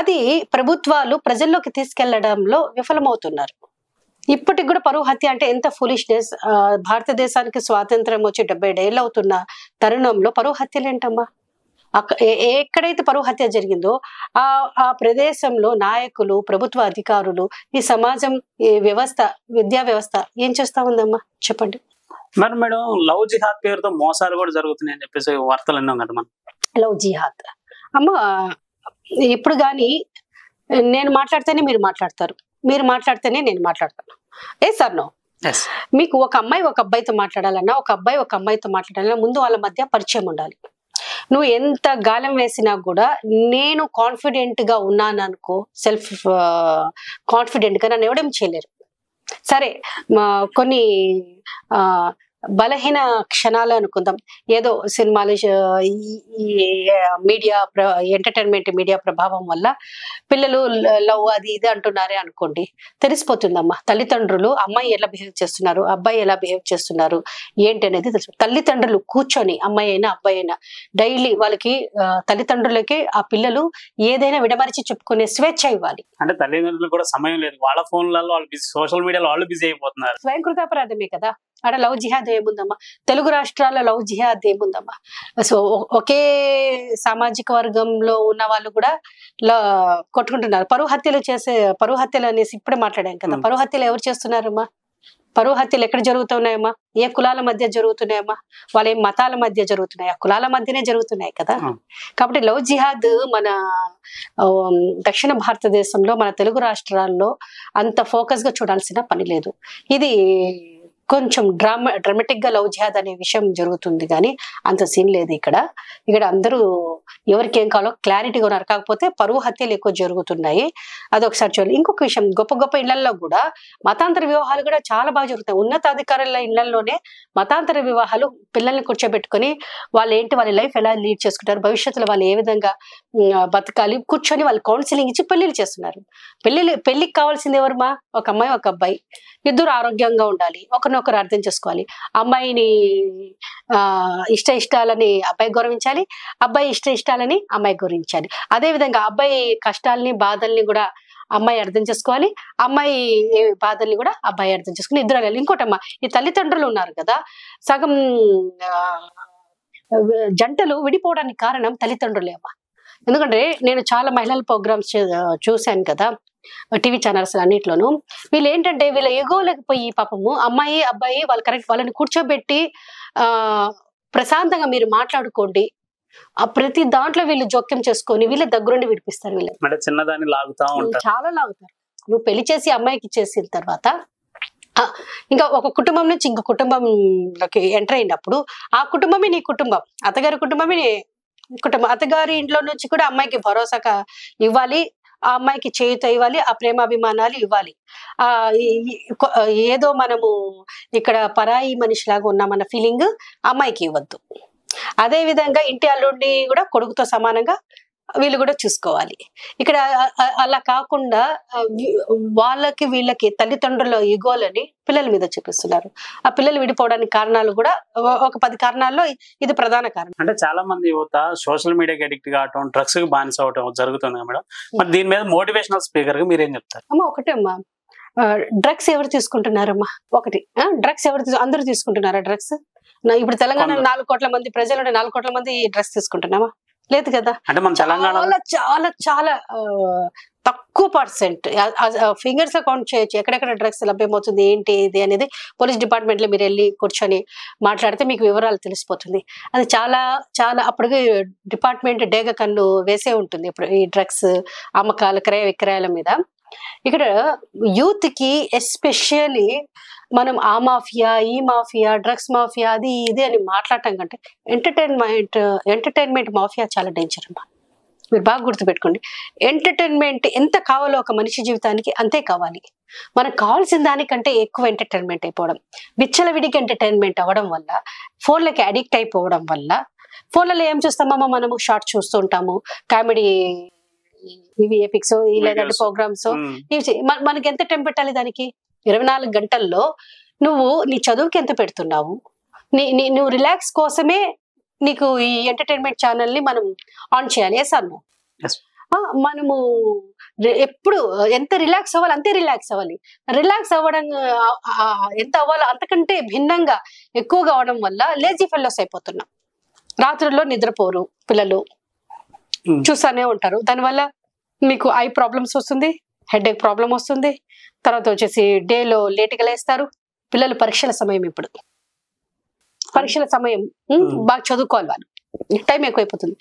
అది ప్రభుత్వాలు ప్రజల్లోకి తీసుకెళ్లడంలో విఫలమవుతున్నారు. ఇప్పటికి కూడా పరువు హత్య అంటే ఎంత ఫూలిష్నెస్. భారతదేశానికి స్వాతంత్రం వచ్చి 70 ఏళ్ళు అవుతున్న తరుణంలో పరువు హత్యలు ఏంటమ్మా? ఎక్కడైతే పరువు హత్య జరిగిందో ఆ ప్రదేశంలో నాయకులు, ప్రభుత్వ అధికారులు, ఈ సమాజం, ఈ వ్యవస్థ, విద్యా వ్యవస్థ ఏం చేస్తా ఉందమ్మా చెప్పండి. మరి మేడం లవ్ జిహాద్ పేరుతో మోసాలు కూడా జరుగుతున్నాయి అని చెప్పేసి వార్తలు విన్నాం కదా మనం. లవ్ జిహాద్ అమ్మ, ఇప్పుడు కానీ నేను మాట్లాడితేనే మీరు మాట్లాడతారు, మీరు మాట్లాడితేనే నేను మాట్లాడతాను. ఏ సార్ నో. మీకు ఒక అమ్మాయి ఒక అబ్బాయితో మాట్లాడాలన్నా, ఒక అబ్బాయి ఒక అమ్మాయితో మాట్లాడాలన్నా ముందు వాళ్ళ మధ్య పరిచయం ఉండాలి. నువ్వు ఎంత గాలం వేసినా కూడా నేను కాన్ఫిడెంట్ గా ఉన్నాను అనుకో, సెల్ఫ్ కాన్ఫిడెంట్ గా నన్ను ఎవడేం చేయలేరు. సరే, కొన్ని బలహీన క్షణాలు అనుకుందాం. ఏదో సినిమాలు, ఈ మీడియా ఎంటర్టైన్మెంట్ మీడియా ప్రభావం వల్ల పిల్లలు లవ్ అది ఇది అంటున్నారే అనుకోండి, తెలిసిపోతుందమ్మా. తల్లిదండ్రులు అమ్మాయి ఎలా బిహేవ్ చేస్తున్నారు, అబ్బాయి ఎలా బిహేవ్ చేస్తున్నారు ఏంటి అనేది తెలుసు. తల్లిదండ్రులు కూర్చొని, అమ్మాయి అయినా అబ్బాయి అయినా, డైలీ వాళ్ళకి తల్లిదండ్రులకి ఆ పిల్లలు ఏదైనా విడమరిచి చెప్పుకునే స్వేచ్ఛ ఇవ్వాలి. అంటే తల్లిదండ్రులు కూడా సమయం లేదు, వాళ్ళ ఫోన్లలో వాళ్ళు బిజీ, సోషల్ మీడియాలో వాళ్ళు బిజీ అయిపోతున్నారు. స్వయంకృతాపరాధమే కదా. ఆడ లవ్ జిహాద్ ఏముందమ్మా? తెలుగు రాష్ట్రాల్లో లవ్ జిహాద్ ఏముందమ్మా? సో ఒకే సామాజిక వర్గంలో ఉన్న వాళ్ళు కూడా కొట్టుకుంటున్నారు. పరువు హత్యలు అనేసి ఇప్పుడే మాట్లాడాం కదా. పరువు హత్యలు ఎవరు చేస్తున్నారమ్మా? పరువు హత్యలు ఎక్కడ జరుగుతున్నాయమ్మా? ఏ కులాల మధ్య జరుగుతున్నాయమ్మా? వాళ్ళ ఏం మతాల మధ్య జరుగుతున్నాయా? కులాల మధ్యనే జరుగుతున్నాయి కదా. కాబట్టి లవ్ జిహాద్ మన దక్షిణ భారతదేశంలో, మన తెలుగు రాష్ట్రాల్లో అంత ఫోకస్ గా చూడాల్సిన పని లేదు. ఇది కొంచెం డ్రామాటిక్ గా లవ్ జిహాద్ అనే విషయం జరుగుతుంది, కానీ అంత సీన్ లేదు ఇక్కడ. అందరూ ఎవరికి ఏం కావాలో క్లారిటీగా ఉన్నారు. కాకపోతే పరువు హత్యలు ఎక్కువ జరుగుతున్నాయి, అదొకసారి చూడాలి. ఇంకొక విషయం, గొప్ప గొప్ప ఇళ్లలో కూడా మతాంతర వివాహాలు కూడా చాలా బాగా జరుగుతాయి. ఉన్నతాధికారుల ఇళ్లలోనే మతాంతర వివాహాలు, పిల్లల్ని కూర్చోబెట్టుకొని వాళ్ళ లైఫ్ ఎలా లీడ్ చేసుకుంటారు, భవిష్యత్తులో వాళ్ళు ఏ విధంగా బతకాలి కూర్చొని వాళ్ళు కౌన్సిలింగ్ ఇచ్చి పెళ్లిళ్ళు చేస్తున్నారు. పెళ్లికి కావాల్సింది ఎవరుమా? ఒక అమ్మాయి ఒక అబ్బాయి, ఇద్దరు ఆరోగ్యంగా ఉండాలి, ఒకరినొకరు అర్థం చేసుకోవాలి. అమ్మాయిని ఇష్టాలని అబ్బాయి గౌరవించాలి, అబ్బాయి ఇష్టాలని అమ్మాయి గౌరవించాలి. అదే విధంగా అబ్బాయి కష్టాలని బాధల్ని కూడా అమ్మాయి అర్థం చేసుకోవాలి, అమ్మాయి బాధల్ని కూడా అబ్బాయి అర్థం చేసుకుని ఇద్దరు వెళ్ళాలి. ఇంకోటమ్మా, ఈ తల్లిదండ్రులు ఉన్నారు కదా, సగం జంటలు విడిపోవడానికి కారణం తల్లిదండ్రులే అమ్మా. ఎందుకంటే నేను చాలా మహిళల ప్రోగ్రామ్స్ చూశాను కదా టీవీ ఛానల్స్ అన్నిట్లోనూ. వీళ్ళు ఏంటంటే వీళ్ళ ఎగోలకు పోయి పాపము అమ్మాయి అబ్బాయి వాళ్ళని కూర్చోబెట్టి ప్రశాంతంగా మీరు మాట్లాడుకోండి, ఆ ప్రతి దాంట్లో వీళ్ళు జోక్యం చేసుకొని వీళ్ళ దగ్గరుండి విడిపిస్తారు. వీళ్ళు చిన్నదాన్ని లాగుతా ఉంటారు, చాలా లాగుతారు. నువ్వు పెళ్లి చేసి అమ్మాయికి ఇచ్చేసిన తర్వాత ఇంకా ఒక కుటుంబం నుంచి ఇంకో కుటుంబంలోకి ఎంటర్ అయినప్పుడు ఆ కుటుంబమే నీ కుటుంబం, అత్తగారి కుటుంబమే కుటుంబం. అత్తగారి ఇంట్లో నుంచి కూడా అమ్మాయికి భరోసా ఇవ్వాలి, ఆ అమ్మాయికి చేయుత ఇవ్వాలి, ఆ ప్రేమాభిమానాలు ఇవ్వాలి. ఏదో మనము ఇక్కడ పరాయి మనిషిలాగా ఉన్నామన్న ఫీలింగ్ అమ్మాయికి ఇవ్వద్దు. అదే విధంగా ఇంటి అల్లుడిని కూడా కొడుకుతో సమానంగా వీళ్ళు కూడా చూసుకోవాలి. ఇక్కడ అలా కాకుండా వీళ్ళకి తల్లిదండ్రుల ఈగోలని పిల్లల మీద చూపిస్తున్నారు. ఆ పిల్లలు విడిపోవడానికి కారణాలు కూడా ఒక 10 కారణాల్లో ఇది ప్రధాన కారణం. అంటే చాలా మంది యువత సోషల్ మీడియాకి అడిక్ట్ కావటం, డ్రగ్స్ కి బానిస అవటం జరుగుతుంది మేడం. మరి దీని మీద మోటివేషనల్ స్పీకర్ గా మీరేం చెప్తారు? ఒకటే అమ్మా, డ్రగ్స్ ఎవరు తీసుకుంటున్నారమ్మా? డ్రగ్స్ అందరూ తీసుకుంటున్నారా డ్రగ్స్? ఇప్పుడు తెలంగాణ 4 కోట్ల మంది ప్రజలు 4 కోట్ల మంది డ్రగ్స్ తీసుకుంటున్నామా? లేదు కదా. అంటే మన తెలంగాణ చాలా చాలా తక్కువ పర్సెంట్, ఫింగర్స్ కౌంట్ చేయొచ్చు ఎక్కడెక్కడ డ్రగ్స్ లభ్యమవుతుంది ఏంటి ఇది అనేది. పోలీస్ డిపార్ట్మెంట్ లో మీరు వెళ్ళి కూర్చొని మాట్లాడితే మీకు వివరాలు తెలిసిపోతుంది. అది చాలా చాలా అప్పటికి డిపార్ట్మెంట్ డేగ కన్ను వేసే ఉంటుంది ఇప్పుడు ఈ డ్రగ్స్ అమ్మకాలు క్రయ విక్రయాల మీద. ఇక్కడ యూత్ కి ఎస్పెషల్లీ మనం ఆ మాఫియా ఈ మాఫియా డ్రగ్స్ మాఫియా అది ఇది అని మాట్లాడటం కంటే ఎంటర్టైన్మెంట్ మాఫియా చాలా డేంజర్ అమ్మా. మీరు బాగా గుర్తుపెట్టుకోండి, ఎంటర్టైన్మెంట్ ఎంత కావాలో ఒక మనిషి జీవితానికి అంతే కావాలి. మనకు కావాల్సిన దానికంటే ఎక్కువ ఎంటర్టైన్మెంట్ అయిపోవడం, విచ్చలవిడికి ఎంటర్టైన్మెంట్ అవ్వడం వల్ల, ఫోన్లకి అడిక్ట్ అయిపోవడం వల్ల, ఫోన్లలో ఏం చూస్తామమ్మా మనము? షార్ట్స్ చూస్తూ ఉంటాము, కామెడీ ఇవి ఎపిక్స్ లేదంటే ప్రోగ్రామ్స్. మనకి ఎంత టైం పెట్టాలి దానికి? 24 గంటల్లో నువ్వు నీ చదువుకి ఎంత పెడుతున్నావు? నువ్వు రిలాక్స్ కోసమే నీకు ఈ ఎంటర్టైన్మెంట్ ఛానల్ ని మనం ఆన్ చేయాలి. మనము ఎప్పుడు ఎంత రిలాక్స్ అవ్వాలి అంతే రిలాక్స్ అవ్వాలి. రిలాక్స్ అవ్వడం ఎంత అవ్వాలో అంతకంటే భిన్నంగా ఎక్కువగా అవడం వల్ల లేజీ ఫెల్లోస్ అయిపోతున్నాం. రాత్రుల్లో నిద్రపోరు పిల్లలు, చూస్తూనే ఉంటారు. దానివల్ల మీకు ఐ ప్రాబ్లమ్స్ వస్తుంది, హెడేక్ ప్రాబ్లం వస్తుంది. తర్వాత వచ్చేసి డేలో లేట్గా లేస్తారు పిల్లలు. పరీక్షల సమయం, ఇప్పుడు పరీక్షల సమయం, బాగా చదువుకోవాలి వాళ్ళు, టైం ఎక్కువైపోతుంది.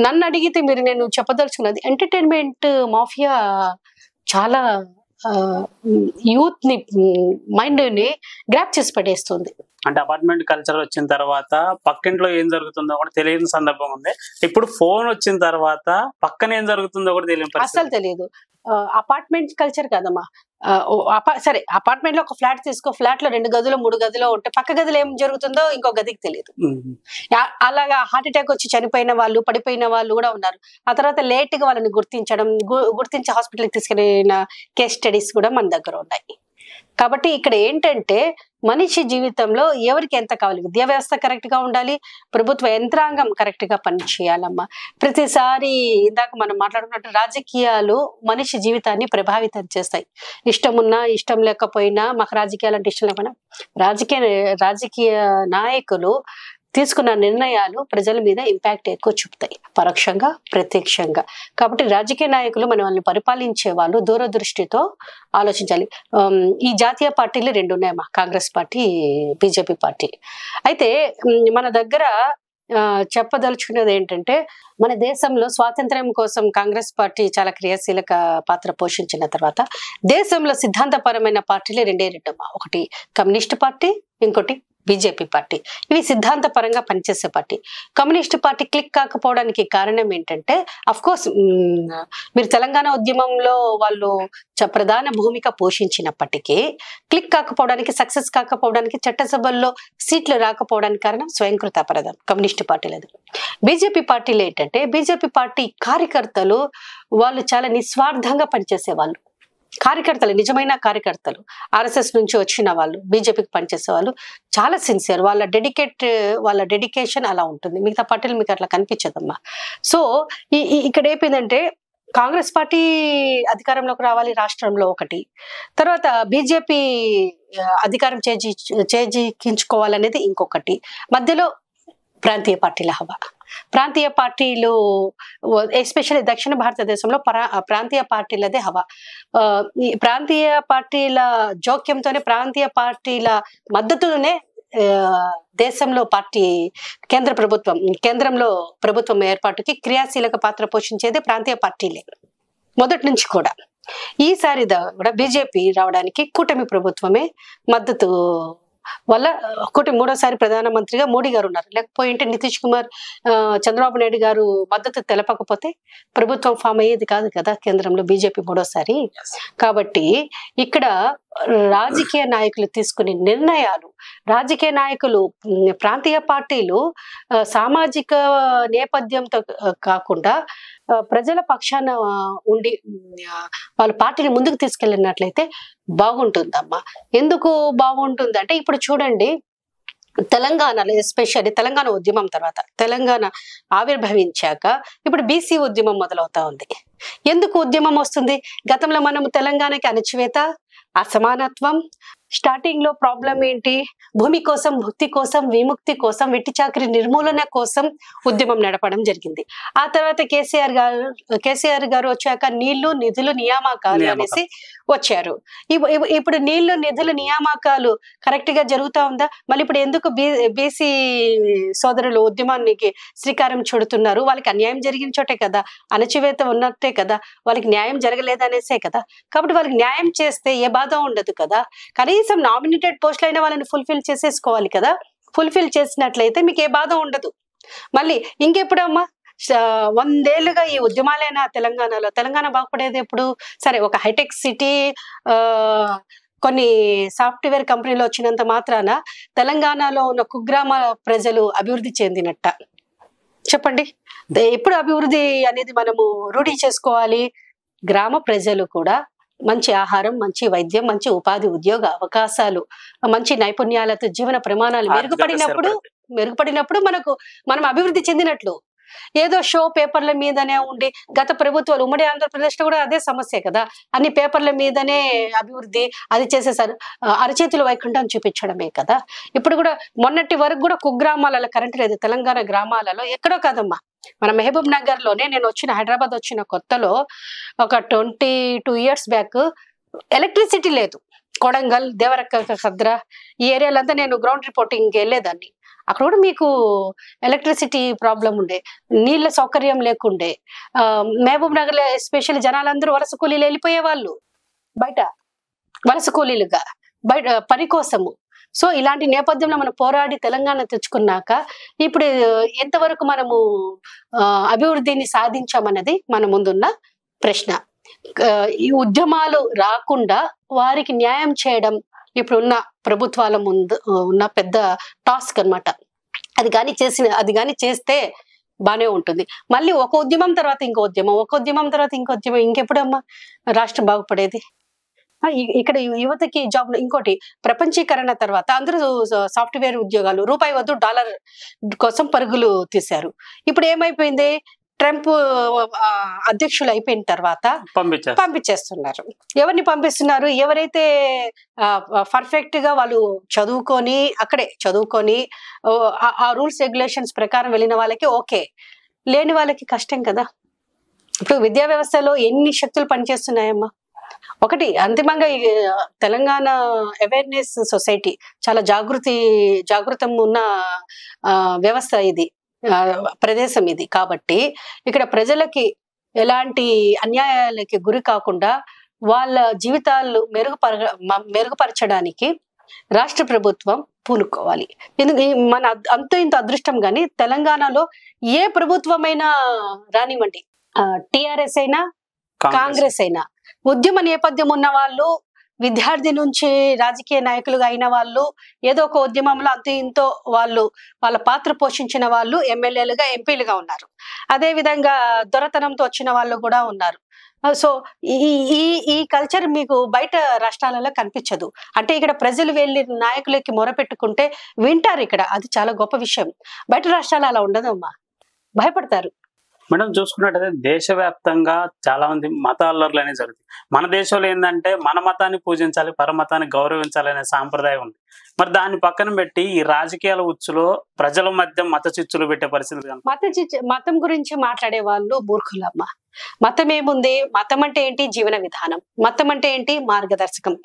నన్ను అడిగితే నేను చెప్పదలుచుకున్నది, ఎంటర్టైన్మెంట్ మాఫియా చాలా యూత్ ని మైండ్ ని గ్రాప్ చేసి పడేస్తుంది. అంటే అపార్ట్మెంట్ కల్చర్ వచ్చిన తర్వాత పక్కింట్లో ఏం జరుగుతుందో కూడా తెలియని సందర్భం ఉంది. ఇప్పుడు ఫోన్ వచ్చిన తర్వాత పక్కన ఏం జరుగుతుందో కూడా తెలియని అసలు తెలియదు. అపార్ట్మెంట్ కల్చర్ కాదమ్మా. సరే, అపార్ట్మెంట్ లో ఒక ఫ్లాట్ తీసుకో, ఫ్లాట్ లో 2 గదులు 3 గదులు ఉంటే పక్క గదిలో ఏం జరుగుతుందో ఇంకో గదికి తెలియదు. అలాగా హార్ట్ అటాక్ వచ్చి చనిపోయిన వాళ్ళు, పడిపోయిన వాళ్ళు కూడా ఉన్నారు. ఆ తర్వాత లేట్ గా వాళ్ళని గుర్తించి హాస్పిటల్కి తీసుకెళ్లిన కేస్ స్టడీస్ కూడా మన దగ్గర ఉన్నాయి. కాబట్టి ఇక్కడ ఏంటంటే మనిషి జీవితంలో ఎవరికి ఎంత కావాలి, విద్యా వ్యవస్థ కరెక్ట్ గా ఉండాలి, ప్రభుత్వ యంత్రాంగం కరెక్ట్ గా పనిచేయాలమ్మా. ప్రతిసారి ఇందాక మనం మాట్లాడుకున్నట్టు రాజకీయాలు మనిషి జీవితాన్ని ప్రభావితం చేస్తాయి. ఇష్టం ఉన్నా ఇష్టం లేకపోయినా, మాకు రాజకీయాలు అంటే ఇష్టం లేకపోయినా రాజకీయ నాయకులు తీసుకున్న నిర్ణయాలు ప్రజల మీద ఇంపాక్ట్ ఎక్కువ చూపుతాయి, పరోక్షంగా ప్రత్యక్షంగా. కాబట్టి రాజకీయ నాయకులు మనల్ని పరిపాలించే వాళ్ళు దూరదృష్టితో ఆలోచించాలి. ఈ జాతీయ పార్టీలు 2 ఉన్నాయమ్మా, కాంగ్రెస్ పార్టీ, బీజేపీ పార్టీ. అయితే మన దగ్గర చెప్పదలుచుకున్నది ఏంటంటే, మన దేశంలో స్వాతంత్ర్యం కోసం కాంగ్రెస్ పార్టీ చాలా క్రియాశీలక పాత్ర పోషించిన తర్వాత దేశంలో సిద్ధాంతపరమైన పార్టీలు 2 అమ్మా. ఒకటి కమ్యూనిస్ట్ పార్టీ, ఇంకోటి బీజేపీ పార్టీ. ఇవి సిద్ధాంత పరంగా పనిచేసే పార్టీ. కమ్యూనిస్ట్ పార్టీ క్లిక్ కాకపోవడానికి కారణం ఏంటంటే, అఫ్ కోర్స్ మీరు తెలంగాణ ఉద్యమంలో వాళ్ళు ప్రధాన భూమిక పోషించినప్పటికీ క్లిక్ కాకపోవడానికి, సక్సెస్ కాకపోవడానికి, చట్టసభల్లో సీట్లు రాకపోవడానికి కారణం స్వయంకృత అపరాధం కమ్యూనిస్ట్ పార్టీలది. బీజేపీ పార్టీలు ఏంటంటే, బీజేపీ పార్టీ కార్యకర్తలు వాళ్ళు చాలా నిస్వార్థంగా పనిచేసే వాళ్ళు, కార్యకర్తలు, నిజమైన కార్యకర్తలు, ఆర్ఎస్ఎస్ నుంచి వచ్చిన వాళ్ళు, బీజేపీకి పనిచేసే వాళ్ళు చాలా సిన్సియర్. వాళ్ళ డెడికేషన్ అలా ఉంటుంది. మిగతా పార్టీలు మీకు అట్లా కనిపించదమ్మా. సో ఇక్కడ ఏమైందంటే, కాంగ్రెస్ పార్టీ అధికారంలోకి రావాలి రాష్ట్రంలో ఒకటి, తర్వాత బీజేపీ అధికారం చేజిక్కించుకోవాలనేది ఇంకొకటి, మధ్యలో ప్రాంతీయ పార్టీల హవా. ప్రాంతీయ పార్టీలు ఎస్పెషల్లీ దక్షిణ భారతదేశంలో ప్రాంతీయ పార్టీలదే హవా. ఈ ప్రాంతీయ పార్టీల జోక్యంతోనే, ప్రాంతీయ పార్టీల మద్దతునే దేశంలో కేంద్రంలో ప్రభుత్వం ఏర్పాటుకి క్రియాశీలక పాత్ర పోషించేది ప్రాంతీయ పార్టీలే మొదటి నుంచి కూడా. ఈసారి కూడా బీజేపీ రావడానికి కూటమి ప్రభుత్వమే మద్దతు వల్ల మూడోసారి ప్రధానమంత్రిగా మోడీ గారు ఉన్నారు. లేకపోయింటే నితీష్ కుమార్, చంద్రబాబు నాయుడు గారు మద్దతు తెలపకపోతే ప్రభుత్వం ఫామ్ అయ్యేది కాదు కదా కేంద్రంలో బీజేపీ మూడోసారి. కాబట్టి ఇక్కడ రాజకీయ నాయకులు తీసుకునే నిర్ణయాలు, రాజకీయ నాయకులు, ప్రాంతీయ పార్టీలు సామాజిక నేపథ్యంతో కాకుండా ప్రజల పక్షాన ఉండి వాళ్ళ పార్టీని ముందుకు తీసుకెళ్ళినట్లయితే బాగుంటుందమ్మా. ఎందుకు బాగుంటుంది అంటే, ఇప్పుడు చూడండి, తెలంగాణలో ఎస్పెషల్లీ తెలంగాణ ఉద్యమం తర్వాత, తెలంగాణ ఆవిర్భవించాక ఇప్పుడు బీసీ ఉద్యమం మొదలవుతా ఉంది. ఎందుకు ఉద్యమం వస్తుంది? గతంలో మనం తెలంగాణకి అణచివేత, అసమానత్వం, స్టార్టింగ్ లో ప్రాబ్లం ఏంటి? భూమి కోసం, భుక్తి కోసం, విముక్తి కోసం, వెట్టి చాకరీ నిర్మూలన కోసం ఉద్యమం నడపడం జరిగింది. ఆ తర్వాత కేసీఆర్ గారు వచ్చాక నీళ్లు, నిధులు, నియామకాలు అనేసి వచ్చారు. ఇప్పుడు నీళ్లు, నిధులు, నియామకాలు కరెక్ట్ గా జరుగుతా ఉందా? మళ్ళీ ఇప్పుడు ఎందుకు బీసీ సోదరులు ఉద్యమానికి శ్రీకారం చుడుతున్నారు? వాళ్ళకి అన్యాయం జరిగిన చోటే కదా, అణచివేత ఉన్నట్టే కదా, వాళ్ళకి న్యాయం జరగలేదనేసే కదా. కాబట్టి వాళ్ళకి న్యాయం చేస్తే ఏ బాధ ఉండదు కదా. కనీసం నామినేటెడ్ పోస్టులు అయినా వాళ్ళని ఫుల్ఫిల్ చేసేసుకోవాలి కదా. ఫుల్ఫిల్ చేసినట్లయితే మీకు ఏ బాధ ఉండదు. మళ్ళీ ఇంకెప్పుడమ్మా, 100 ఏళ్లుగా ఈ ఉద్యమాలైనా తెలంగాణలో, తెలంగాణ బాగుపడేది ఎప్పుడు? సరే, ఒక హైటెక్ సిటీ, కొన్ని సాఫ్ట్వేర్ కంపెనీలు వచ్చినంత మాత్రాన తెలంగాణలో ఉన్న కుగ్రామ ప్రజలు అభివృద్ధి చెందినట్ట? చెప్పండి. ఎప్పుడు అభివృద్ధి అనేది మనము రూఢీ చేసుకోవాలి? గ్రామ ప్రజలు కూడా మంచి ఆహారం, మంచి వైద్యం, మంచి ఉపాధి, ఉద్యోగ అవకాశాలు, మంచి నైపుణ్యాలతో జీవన ప్రమాణాలు మెరుగుపడినప్పుడు మనం అభివృద్ధి చెందినట్లు. ఏదో షో పేపర్ల మీదనే ఉండి, గత ప్రభుత్వాలు ఉమ్మడి ఆంధ్రప్రదేశ్ లో కూడా అదే సమస్య కదా, అన్ని పేపర్ల మీదనే అభివృద్ధి అది చేసేసారు, అరచేతులు వైకుంఠం చూపించడమే కదా. ఇప్పుడు కూడా మొన్నటి వరకు కూడా కుగ్రామాలలో కరెంట్ లేదు. తెలంగాణ గ్రామాలలో ఎక్కడో కాదమ్మా, మన మహబూబ్ నగర్ లోనే, నేను హైదరాబాద్ వచ్చిన కొత్తలో ఒక 22 years బ్యాక్ ఎలక్ట్రిసిటీ లేదు. కొడంగల్, దేవరక్క, ఖద్రా ఈ ఏరియాలంతా నేను గ్రౌండ్ రిపోర్టింగ్ వెళ్ళేదాన్ని. అక్కడ కూడా మీకు ఎలక్ట్రిసిటీ ప్రాబ్లం ఉండే, నీళ్ళ సౌకర్యం లేకుండే. మహబూబ్ నగర్ లో ఎస్పెషల్లీ జనాలందరూ వలస కూలీలు వెళ్ళిపోయే వాళ్ళు, బయట వలస కూలీలుగా, బయట పని కోసము. సో ఇలాంటి నేపథ్యంలో మనం పోరాడి తెలంగాణ తెచ్చుకున్నాక ఇప్పుడు ఎంతవరకు మనము అభివృద్ధిని సాధించామన్నది మన ముందున్న ప్రశ్న. ఈ ఉద్యమాలు రాకుండా వారికి న్యాయం చేయడం ఇప్పుడున్న ప్రభుత్వాల ముందు ఉన్న పెద్ద టాస్క్ అన్నమాట. అది కానీ చేస్తే బానే ఉంటుంది. మళ్ళీ ఒక ఉద్యమం తర్వాత ఇంకో ఉద్యమం, ఒక ఉద్యమం తర్వాత ఇంకో ఉద్యమం, ఇంకెప్పుడమ్మా రాష్ట్రం బాగుపడేది? ఇక్కడ యువతకి జాబ్. ఇంకోటి, ప్రపంచీకరణ తర్వాత అందరూ సాఫ్ట్వేర్ ఉద్యోగాలు, రూపాయి వద్దు డాలర్ కోసం పరుగులు తీశారు. ఇప్పుడు ఏమైపోయింది, ట్రంప్ అధ్యక్షులు అయిపోయిన తర్వాత పంపించేస్తున్నారు. ఎవరిని పంపిస్తున్నారు? ఎవరైతే పర్ఫెక్ట్ గా వాళ్ళు అక్కడే చదువుకొని ఆ రూల్స్ రెగ్యులేషన్స్ ప్రకారం వెళ్ళిన వాళ్ళకి ఓకే, లేని వాళ్ళకి కష్టం కదా. ఇప్పుడు విద్యా వ్యవస్థలో ఎన్ని శక్తులు పనిచేస్తున్నాయమ్మా. ఒకటి, అంతిమంగా తెలంగాణ అవేర్నెస్ సొసైటీ చాలా జాగృతం ఉన్న వ్యవస్థ ఇది, ప్రదేశం ఇది. కాబట్టి ఇక్కడ ప్రజలకి ఎలాంటి అన్యాయాలకి గురి కాకుండా వాళ్ళ జీవితాలు మెరుగుపరచడానికి రాష్ట్ర ప్రభుత్వం పూనుకోవాలి. మన అంతో ఇంత అదృష్టం గాని తెలంగాణలో ఏ ప్రభుత్వమైనా రానివ్వండి, టిఆర్ఎస్ అయినా కాంగ్రెస్ అయినా, ఉద్యమ నేపథ్యం ఉన్న వాళ్ళు, విద్యార్థి నుంచి రాజకీయ నాయకులుగా అయిన వాళ్ళు, ఏదో ఒక ఉద్యమంలో అంత ఇంతో వాళ్ళ పాత్ర పోషించిన వాళ్ళు ఎమ్మెల్యేలుగా, ఎంపీలుగా ఉన్నారు. అదే విధంగా దొరతనంతో వచ్చిన వాళ్ళు కూడా ఉన్నారు. సో ఈ కల్చర్ మీకు బయట రాష్ట్రాలలో కనిపించదు. అంటే ఇక్కడ ప్రజలు వెళ్ళి నాయకులకి మొరపెట్టుకుంటే వింటారు ఇక్కడ, అది చాలా గొప్ప విషయం. బయట రాష్ట్రాలు అలా ఉండదమ్మా, భయపడతారు. మేడం చూసుకున్నట్టయితే దేశవ్యాప్తంగా చాలా మంది మత అల్లర్లు అనేవి జరుగుతాయి. మన దేశంలో ఏంటంటే మన మతాన్ని పూజించాలి, పరమతాన్ని గౌరవించాలి అనే సాంప్రదాయం ఉంది. మరి దాన్ని పక్కన పెట్టి ఈ రాజకీయాల ఉచ్చులో ప్రజల మధ్య మత చిచ్చులు పెట్టే పరిస్థితి. మతం గురించి మాట్లాడే వాళ్ళు మూర్ఖులమ్మ. మతం ఏముంది? మతం అంటే ఏంటి? జీవన విధానం. మతం అంటే ఏంటి? మార్గదర్శకం.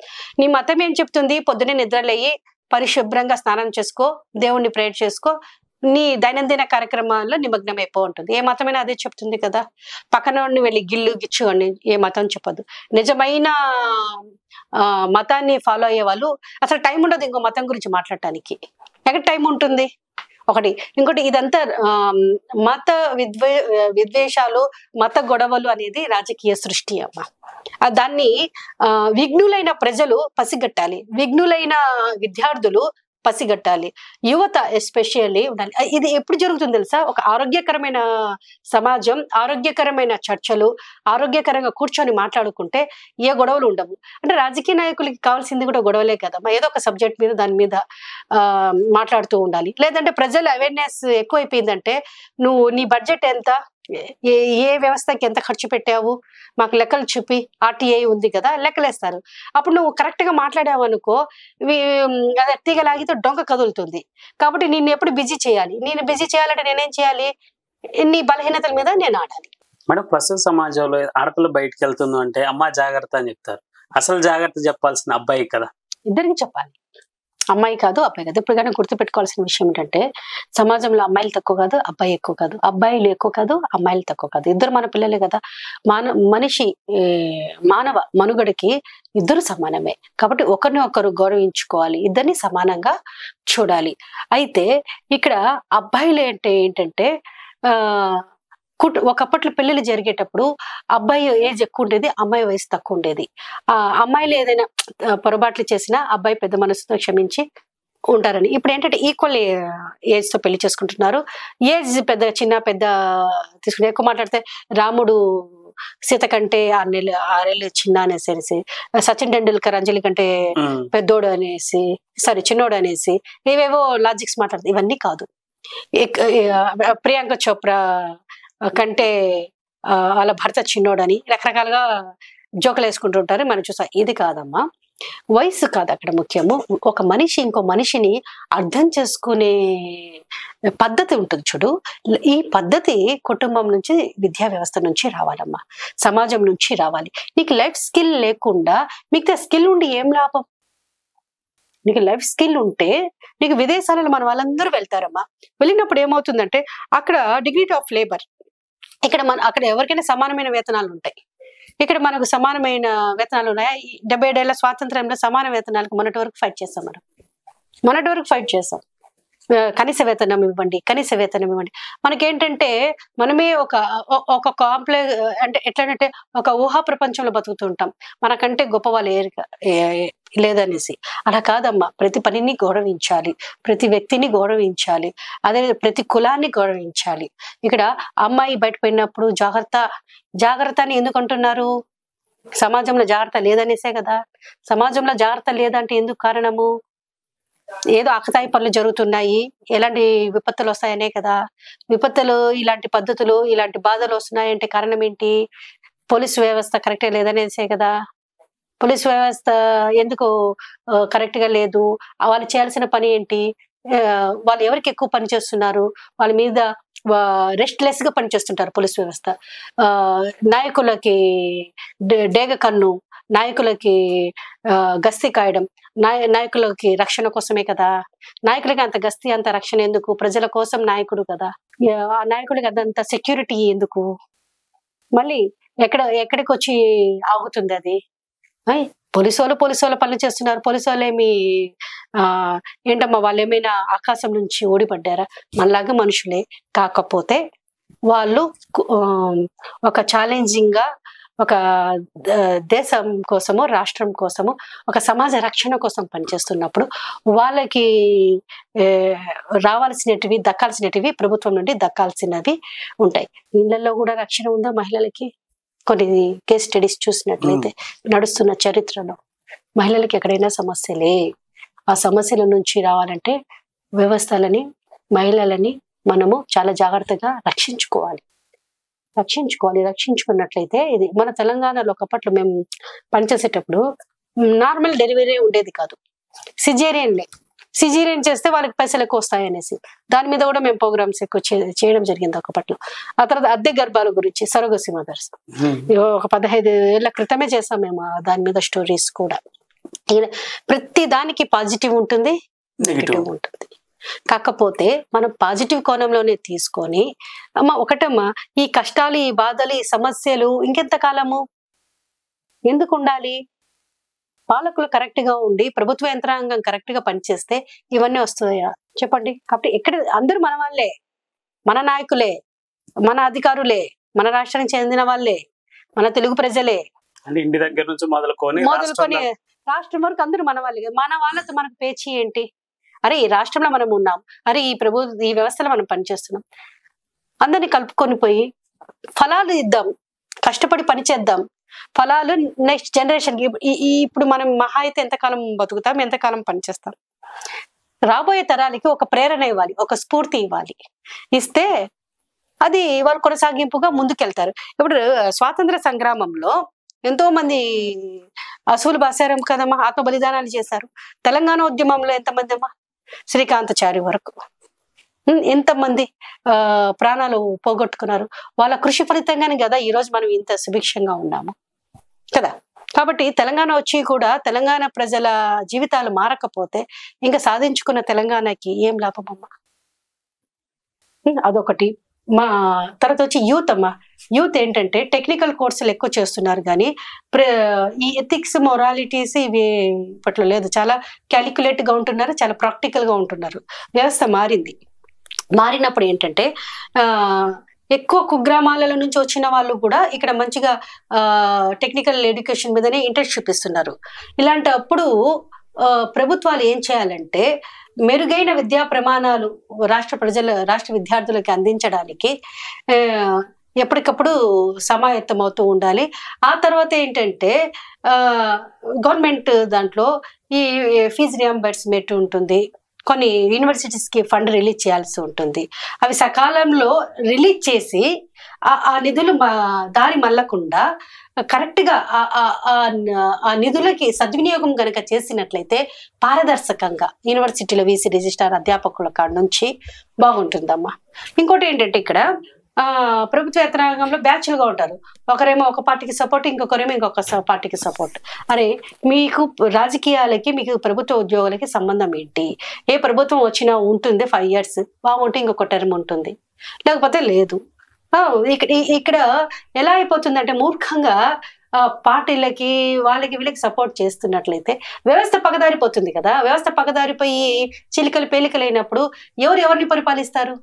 నీ మతం ఏం చెప్తుంది? పొద్దునే నిద్రలేయి పరిశుభ్రంగా స్నానం చేసుకో, దేవుణ్ణి ప్రేయర్ చేసుకో, నీ దైనందిన కార్యక్రమాల్లో నిమగ్నం అయిపో ఉంటుంది. ఏ మతమైనా అదే చెప్తుంది కదా. పక్కన వెళ్ళి గిచ్చు అని ఏ మతం చెప్పదు. నిజమైన మతాన్ని ఫాలో అయ్యే వాళ్ళు అసలు టైం ఉండదు ఇంకో మతం గురించి మాట్లాడటానికి. ఎక్కడ టైం ఉంటుంది? ఒకటి. ఇంకోటి, ఇదంతా మత విద్వేషాలు, మత గొడవలు అనేది రాజకీయ సృష్టి అమ్మ. దాన్ని విఘ్నులైన ప్రజలు పసిగట్టాలి, విఘ్నులైన విద్యార్థులు పసిగట్టాలి, యువత ఎస్పెషల్లీ ఉండాలి. ఇది ఎప్పుడు జరుగుతుంది తెలుసా? ఒక ఆరోగ్యకరమైన సమాజం, ఆరోగ్యకరమైన చర్చలు, ఆరోగ్యకరంగా కూర్చొని మాట్లాడుకుంటే ఏ గొడవలు ఉండవు. అంటే రాజకీయ నాయకులకి కావాల్సింది కూడా గొడవలే కదమ్మా. ఏదో ఒక సబ్జెక్ట్ మీద దాని మీద మాట్లాడుతూ ఉండాలి. లేదంటే ప్రజల అవేర్నెస్ ఎక్కువైపోయిందంటే, నీ బడ్జెట్ ఎంత, ఏ వ్యవస్థకి ఎంత ఖర్చు పెట్టావు, మాకు లెక్కలు చూపి, ఆర్టీఐ ఉంది కదా, లెక్కలేస్తారు. అప్పుడు నువ్వు కరెక్ట్ గా మాట్లాడావు అనుకో, తీగలాగితే డొంక కదులుతుంది. కాబట్టి నేను ఎప్పుడు బిజీ చేయాలి. నేను బిజీ చేయాలంటే నేనేం చేయాలి? నీ బలహీనతల మీద నేను ఆడాలి. మేడం, ప్రస్తుత సమాజంలో ఆడపిల్ల బయటకు వెళ్తుంది అంటే అమ్మ జాగ్రత్త అని చెప్తారు. అసలు జాగ్రత్త చెప్పాల్సిన అబ్బాయి కదా. ఇద్దరికి చెప్పాలి, అమ్మాయి కాదు అబ్బాయి కాదు. ఇప్పుడు కానీ గుర్తుపెట్టుకోవాల్సిన విషయం ఏంటంటే, సమాజంలో అమ్మాయిలు తక్కువ కాదు, అబ్బాయి ఎక్కువ కాదు, అబ్బాయిలు ఎక్కువ కాదు, అమ్మాయిలు తక్కువ కాదు. ఇద్దరు మన పిల్లలే కదా. మానవ మనుగడకి ఇద్దరు సమానమే. కాబట్టి ఒకరిని ఒకరు గౌరవించుకోవాలి, ఇద్దరిని సమానంగా చూడాలి. అయితే ఇక్కడ అబ్బాయిలు ఏంటంటే ఒకప్పట్లో పెళ్లిళ్ళు జరిగేటప్పుడు అబ్బాయి ఏజ్ ఎక్కువ ఉండేది, అమ్మాయి వయసు తక్కువ ఉండేది. అమ్మాయిలు ఏదైనా పొరపాట్లు చేసినా అబ్బాయి పెద్ద మనసుతో క్షమించి ఉంటారని. ఇప్పుడు ఏంటంటే ఈక్వల్ ఏజ్ తో పెళ్లి చేసుకుంటున్నారు. ఏజ్ చిన్న పెద్ద తీసుకుని ఎక్కువ మాట్లాడితే రాముడు సీత కంటే 6 ఏళ్ళు చిన్న అనేసి, సచిన్ టెండూల్కర్ అంజలి కంటే పెద్దోడు అనేసి, చిన్నోడు అనేసి ఏవేవో లాజిక్స్ మాట్లాడతారు. ఇవన్నీ కాదు. ప్రియాంక చోప్రా కంటే వాళ్ళ భర్త చిన్నోడని రకరకాలుగా జోకులు వేసుకుంటుంటారు, మనం చూసాం. ఇది కాదమ్మా, వయసు కాదు అక్కడ ముఖ్యము. ఒక మనిషి ఇంకో మనిషిని అర్థం చేసుకునే పద్ధతి ఉంటుంది చూడు. ఈ పద్ధతి కుటుంబం నుంచి, విద్యా వ్యవస్థ నుంచి రావాలమ్మా, సమాజం నుంచి రావాలి. నీకు లైఫ్ స్కిల్ లేకుండా మిగతా స్కిల్ ఉండి ఏం లాభం? నీకు లైఫ్ స్కిల్ ఉంటే నీకు విదేశాలలో మన వాళ్ళందరూ వెళ్తారమ్మా. వెళ్ళినప్పుడు ఏమవుతుందంటే అక్కడ డిగ్నిటీ ఆఫ్ లేబర్, అక్కడ ఎవరికైనా సమానమైన వేతనాలు ఉంటాయి. ఇక్కడ మనకు సమానమైన వేతనాలు ఉన్నాయా? 70 ఏళ్ల స్వాతంత్రంలో సమాన వేతనాలకు మొన్నటి వరకు ఫైట్ చేస్తాం. కనీస వేతనం ఇవ్వండి. మనకేంటంటే మనమే ఒక కాంప్లెక్స్, అంటే ఎట్లంటే ఒక ఊహా ప్రపంచంలో బతుకుతూ ఉంటాం, మనకంటే గొప్ప వాళ్ళు లేదనేసి. అలా కాదమ్మా, ప్రతి పనిని గౌరవించాలి, ప్రతి వ్యక్తిని గౌరవించాలి, అదే ప్రతి కులాన్ని గౌరవించాలి. ఇక్కడ అమ్మాయి బయటపోయినప్పుడు జాగ్రత్త అని ఎందుకు అంటున్నారు? సమాజంలో జాగ్రత్త లేదనేసే కదా. సమాజంలో జాగ్రత్త లేదంటే ఎందుకు కారణము? ఏదో ఆకతాయి పనులు జరుగుతున్నాయి, ఎలాంటి విపత్తులు వస్తాయనే కదా. విపత్తులు, ఇలాంటి పద్ధతులు, ఇలాంటి బాధలు వస్తున్నాయంటే కారణం ఏంటి? పోలీసు వ్యవస్థ కరెక్ట్ లేదనేసే కదా. పోలీసు వ్యవస్థ ఎందుకు కరెక్ట్ గా లేదు? వాళ్ళు చేయాల్సిన పని ఏంటి? వాళ్ళు ఎవరికి ఎక్కువ పని చేస్తున్నారు? వాళ్ళ మీద రెస్ట్లెస్ గా పనిచేస్తుంటారు పోలీస్ వ్యవస్థ. నాయకులకి డేగ కన్ను, నాయకులకి గస్తీ కాయడం, నాయకులకి రక్షణ కోసమే కదా. నాయకులకి అంత గస్తీ, అంత రక్షణ ఎందుకు? ప్రజల కోసం నాయకుడు కదా. ఆ నాయకుడికి అదంత సెక్యూరిటీ ఎందుకు? మళ్ళీ ఎక్కడికి వచ్చి ఆగుతుంది అది? పోలీసు వాళ్ళు పనులు చేస్తున్నారు. పోలీసు వాళ్ళు ఏమి ఏంటమ్మా, వాళ్ళు ఏమైనా ఆకాశం నుంచి ఓడిపడ్డారా? మనలాగా మనుషులే, కాకపోతే వాళ్ళు ఒక ఛాలెంజింగ్ గా ఒక దేశం కోసము, రాష్ట్రం కోసము, ఒక సమాజ రక్షణ కోసం పనిచేస్తున్నప్పుడు వాళ్ళకి రావాల్సినటివి, దక్కాల్సినటివి ప్రభుత్వం నుండి దక్కాల్సినవి ఉంటాయి. ఇళ్లలో కూడా రక్షణ ఉందా మహిళలకి? కొన్ని కేస్ స్టడీస్ చూసినట్లయితే నడుస్తున్న చరిత్రలో మహిళలకి ఎక్కడైనా సమస్యలే. ఆ సమస్యల నుంచి రావాలంటే వ్యవస్థలని, మహిళలని మనము చాలా జాగ్రత్తగా రక్షించుకున్నట్లయితే ఇది మన తెలంగాణలో ఒకప్పట్లో మేము పనిచేసేటప్పుడు నార్మల్ డెలివరీ ఉండేది కాదు, సిజేరియన్ చేస్తే వాళ్ళకి పైసలు ఎక్కువ వస్తాయి అనేసి దాని మీద కూడా మేము ప్రోగ్రామ్స్ ఎక్కువ చేయడం జరిగింది ఒకప్పట్లో. ఆ తర్వాత అద్దె గర్భాల గురించి, సరోగసి మదర్స్, ఒక 15 ఏళ్ల క్రితమే చేసాం మేము దాని మీద స్టోరీస్ కూడా. ప్రతి దానికి పాజిటివ్ ఉంటుంది, నెగిటివ్ ఉంటుంది. కాకపోతే మనం పాజిటివ్ కోణంలోనే తీసుకొని ఒకటమ్మా, ఈ కష్టాలు, ఈ బాధలు, ఈ సమస్యలు ఇంకెంత కాలము ఎందుకు ఉండాలి? పాలకులు కరెక్ట్ గా ఉండి ప్రభుత్వ యంత్రాంగం కరెక్ట్ గా పనిచేస్తే ఇవన్నీ వస్తాయా చెప్పండి? కాబట్టి ఎక్కడ అందరూ మన వాళ్ళే, మన నాయకులే, మన అధికారులే, మన రాష్ట్రానికి చెందిన వాళ్ళే, మన తెలుగు ప్రజలే, ఇంటి దగ్గర నుంచి మొదలుకొని రాష్ట్రం వరకు అందరూ మన వాళ్ళే. మన వాళ్ళతో మనకు పేచీ ఏంటి? అరే ఈ రాష్ట్రంలో మనం ఉన్నాం, అరే ఈ వ్యవస్థలో మనం పనిచేస్తున్నాం, అందరినీ కలుపుకొని పోయి ఫలాలు ఇద్దాం, కష్టపడి పని చేద్దాం, ఫలాలు నెక్స్ట్ జనరేషన్ కి. ఇప్పుడు మనం మహా అయితే ఎంతకాలం బతుకుతాం, ఎంతకాలం పనిచేస్తాం? రాబోయే తరాలకి ఒక ప్రేరణ ఇవ్వాలి, ఒక స్ఫూర్తి ఇవ్వాలి. ఇస్తే అది వాళ్ళు కొనసాగింపుగా ముందుకెళ్తారు. ఇప్పుడు స్వాతంత్ర సంగ్రామంలో ఎంతో మంది అసూలు బాసారం కదమ్మా, ఆత్మ బలిదానాలు చేశారు. తెలంగాణ ఉద్యమంలో ఎంతమంది అమ్మా, శ్రీకాంతచారి వరకు ఎంతమంది ప్రాణాలు పోగొట్టుకున్నారు. వాళ్ళ కృషి ఫలితంగానే కదా ఈరోజు మనం ఇంత సుభిక్షంగా ఉన్నాము కదా. కాబట్టి తెలంగాణ వచ్చి కూడా తెలంగాణ ప్రజల జీవితాలు మారకపోతే ఇంకా సాధించుకున్న తెలంగాణకి ఏం లాభమమ్మా? అదొకటి. మా తర్వాత వచ్చి యూత్ అమ్మా. యూత్ ఏంటంటే టెక్నికల్ కోర్సులు ఎక్కువ చేస్తున్నారు, కానీ ఈ ఎథిక్స్, మొరాలిటీస్ ఇవి ఇప్పట్లో లేదు. చాలా క్యాలిక్యులేట్ గా ఉంటున్నారు, చాలా ప్రాక్టికల్ గా ఉంటున్నారు. వ్యవస్థ మారినప్పుడు ఏంటంటే ఎక్కువ కుగ్రామాల నుంచి వచ్చిన వాళ్ళు కూడా ఇక్కడ మంచిగా టెక్నికల్ ఎడ్యుకేషన్ మీదనే ఇంట్రెస్ట్ చూపిస్తున్నారు. ఇలాంటప్పుడు ప్రభుత్వాలు ఏం చేయాలంటే మెరుగైన విద్యా ప్రమాణాలు రాష్ట్ర విద్యార్థులకి అందించడానికి ఎప్పటికప్పుడు సమాయత్తం అవుతూ ఉండాలి. ఆ తర్వాత ఏంటంటే గవర్నమెంట్ దాంట్లో ఈ ఫీజు రియంబర్స్మెంట్ ఉంటుంది, కొన్ని యూనివర్సిటీస్ కి ఫండ్ రిలీజ్ చేయాల్సి ఉంటుంది. అవి సకాలంలో రిలీజ్ చేసి ఆ నిధులు దారి మళ్ళకుండా కరెక్ట్ గా ఆ నిధులకి సద్వినియోగం కనుక చేసినట్లయితే పారదర్శకంగా యూనివర్సిటీలో వీసీ రిజిస్ట్రార్ అధ్యాపకుల కాడ నుంచి బాగుంటుందమ్మా. ఇంకోటి ఏంటంటే ఇక్కడ ప్రభుత్వ యంత్రాంగంలో బ్యాచ్లుగా ఉంటారు. ఒకరేమో ఒక పార్టీకి సపోర్ట్, ఇంకొకరేమో ఇంకొక పార్టీకి సపోర్ట్. అరే మీకు రాజకీయాలకి, మీకు ప్రభుత్వ ఉద్యోగులకి సంబంధం ఏంటి? ఏ ప్రభుత్వం వచ్చినా ఉంటుంది 5 years, బాగుంటే ఇంకొక టర్మ్ ఉంటుంది, లేకపోతే లేదు. ఇక్కడ ఎలా అయిపోతుందంటే మూర్ఖంగా పార్టీలకి, వాళ్ళకి, వీళ్ళకి సపోర్ట్ చేస్తున్నట్లయితే వ్యవస్థ పగదారిపోతుంది కదా. వ్యవస్థ పగదారిపోయి చిలికలు పేలికలైనప్పుడు ఎవరిని పరిపాలిస్తారు?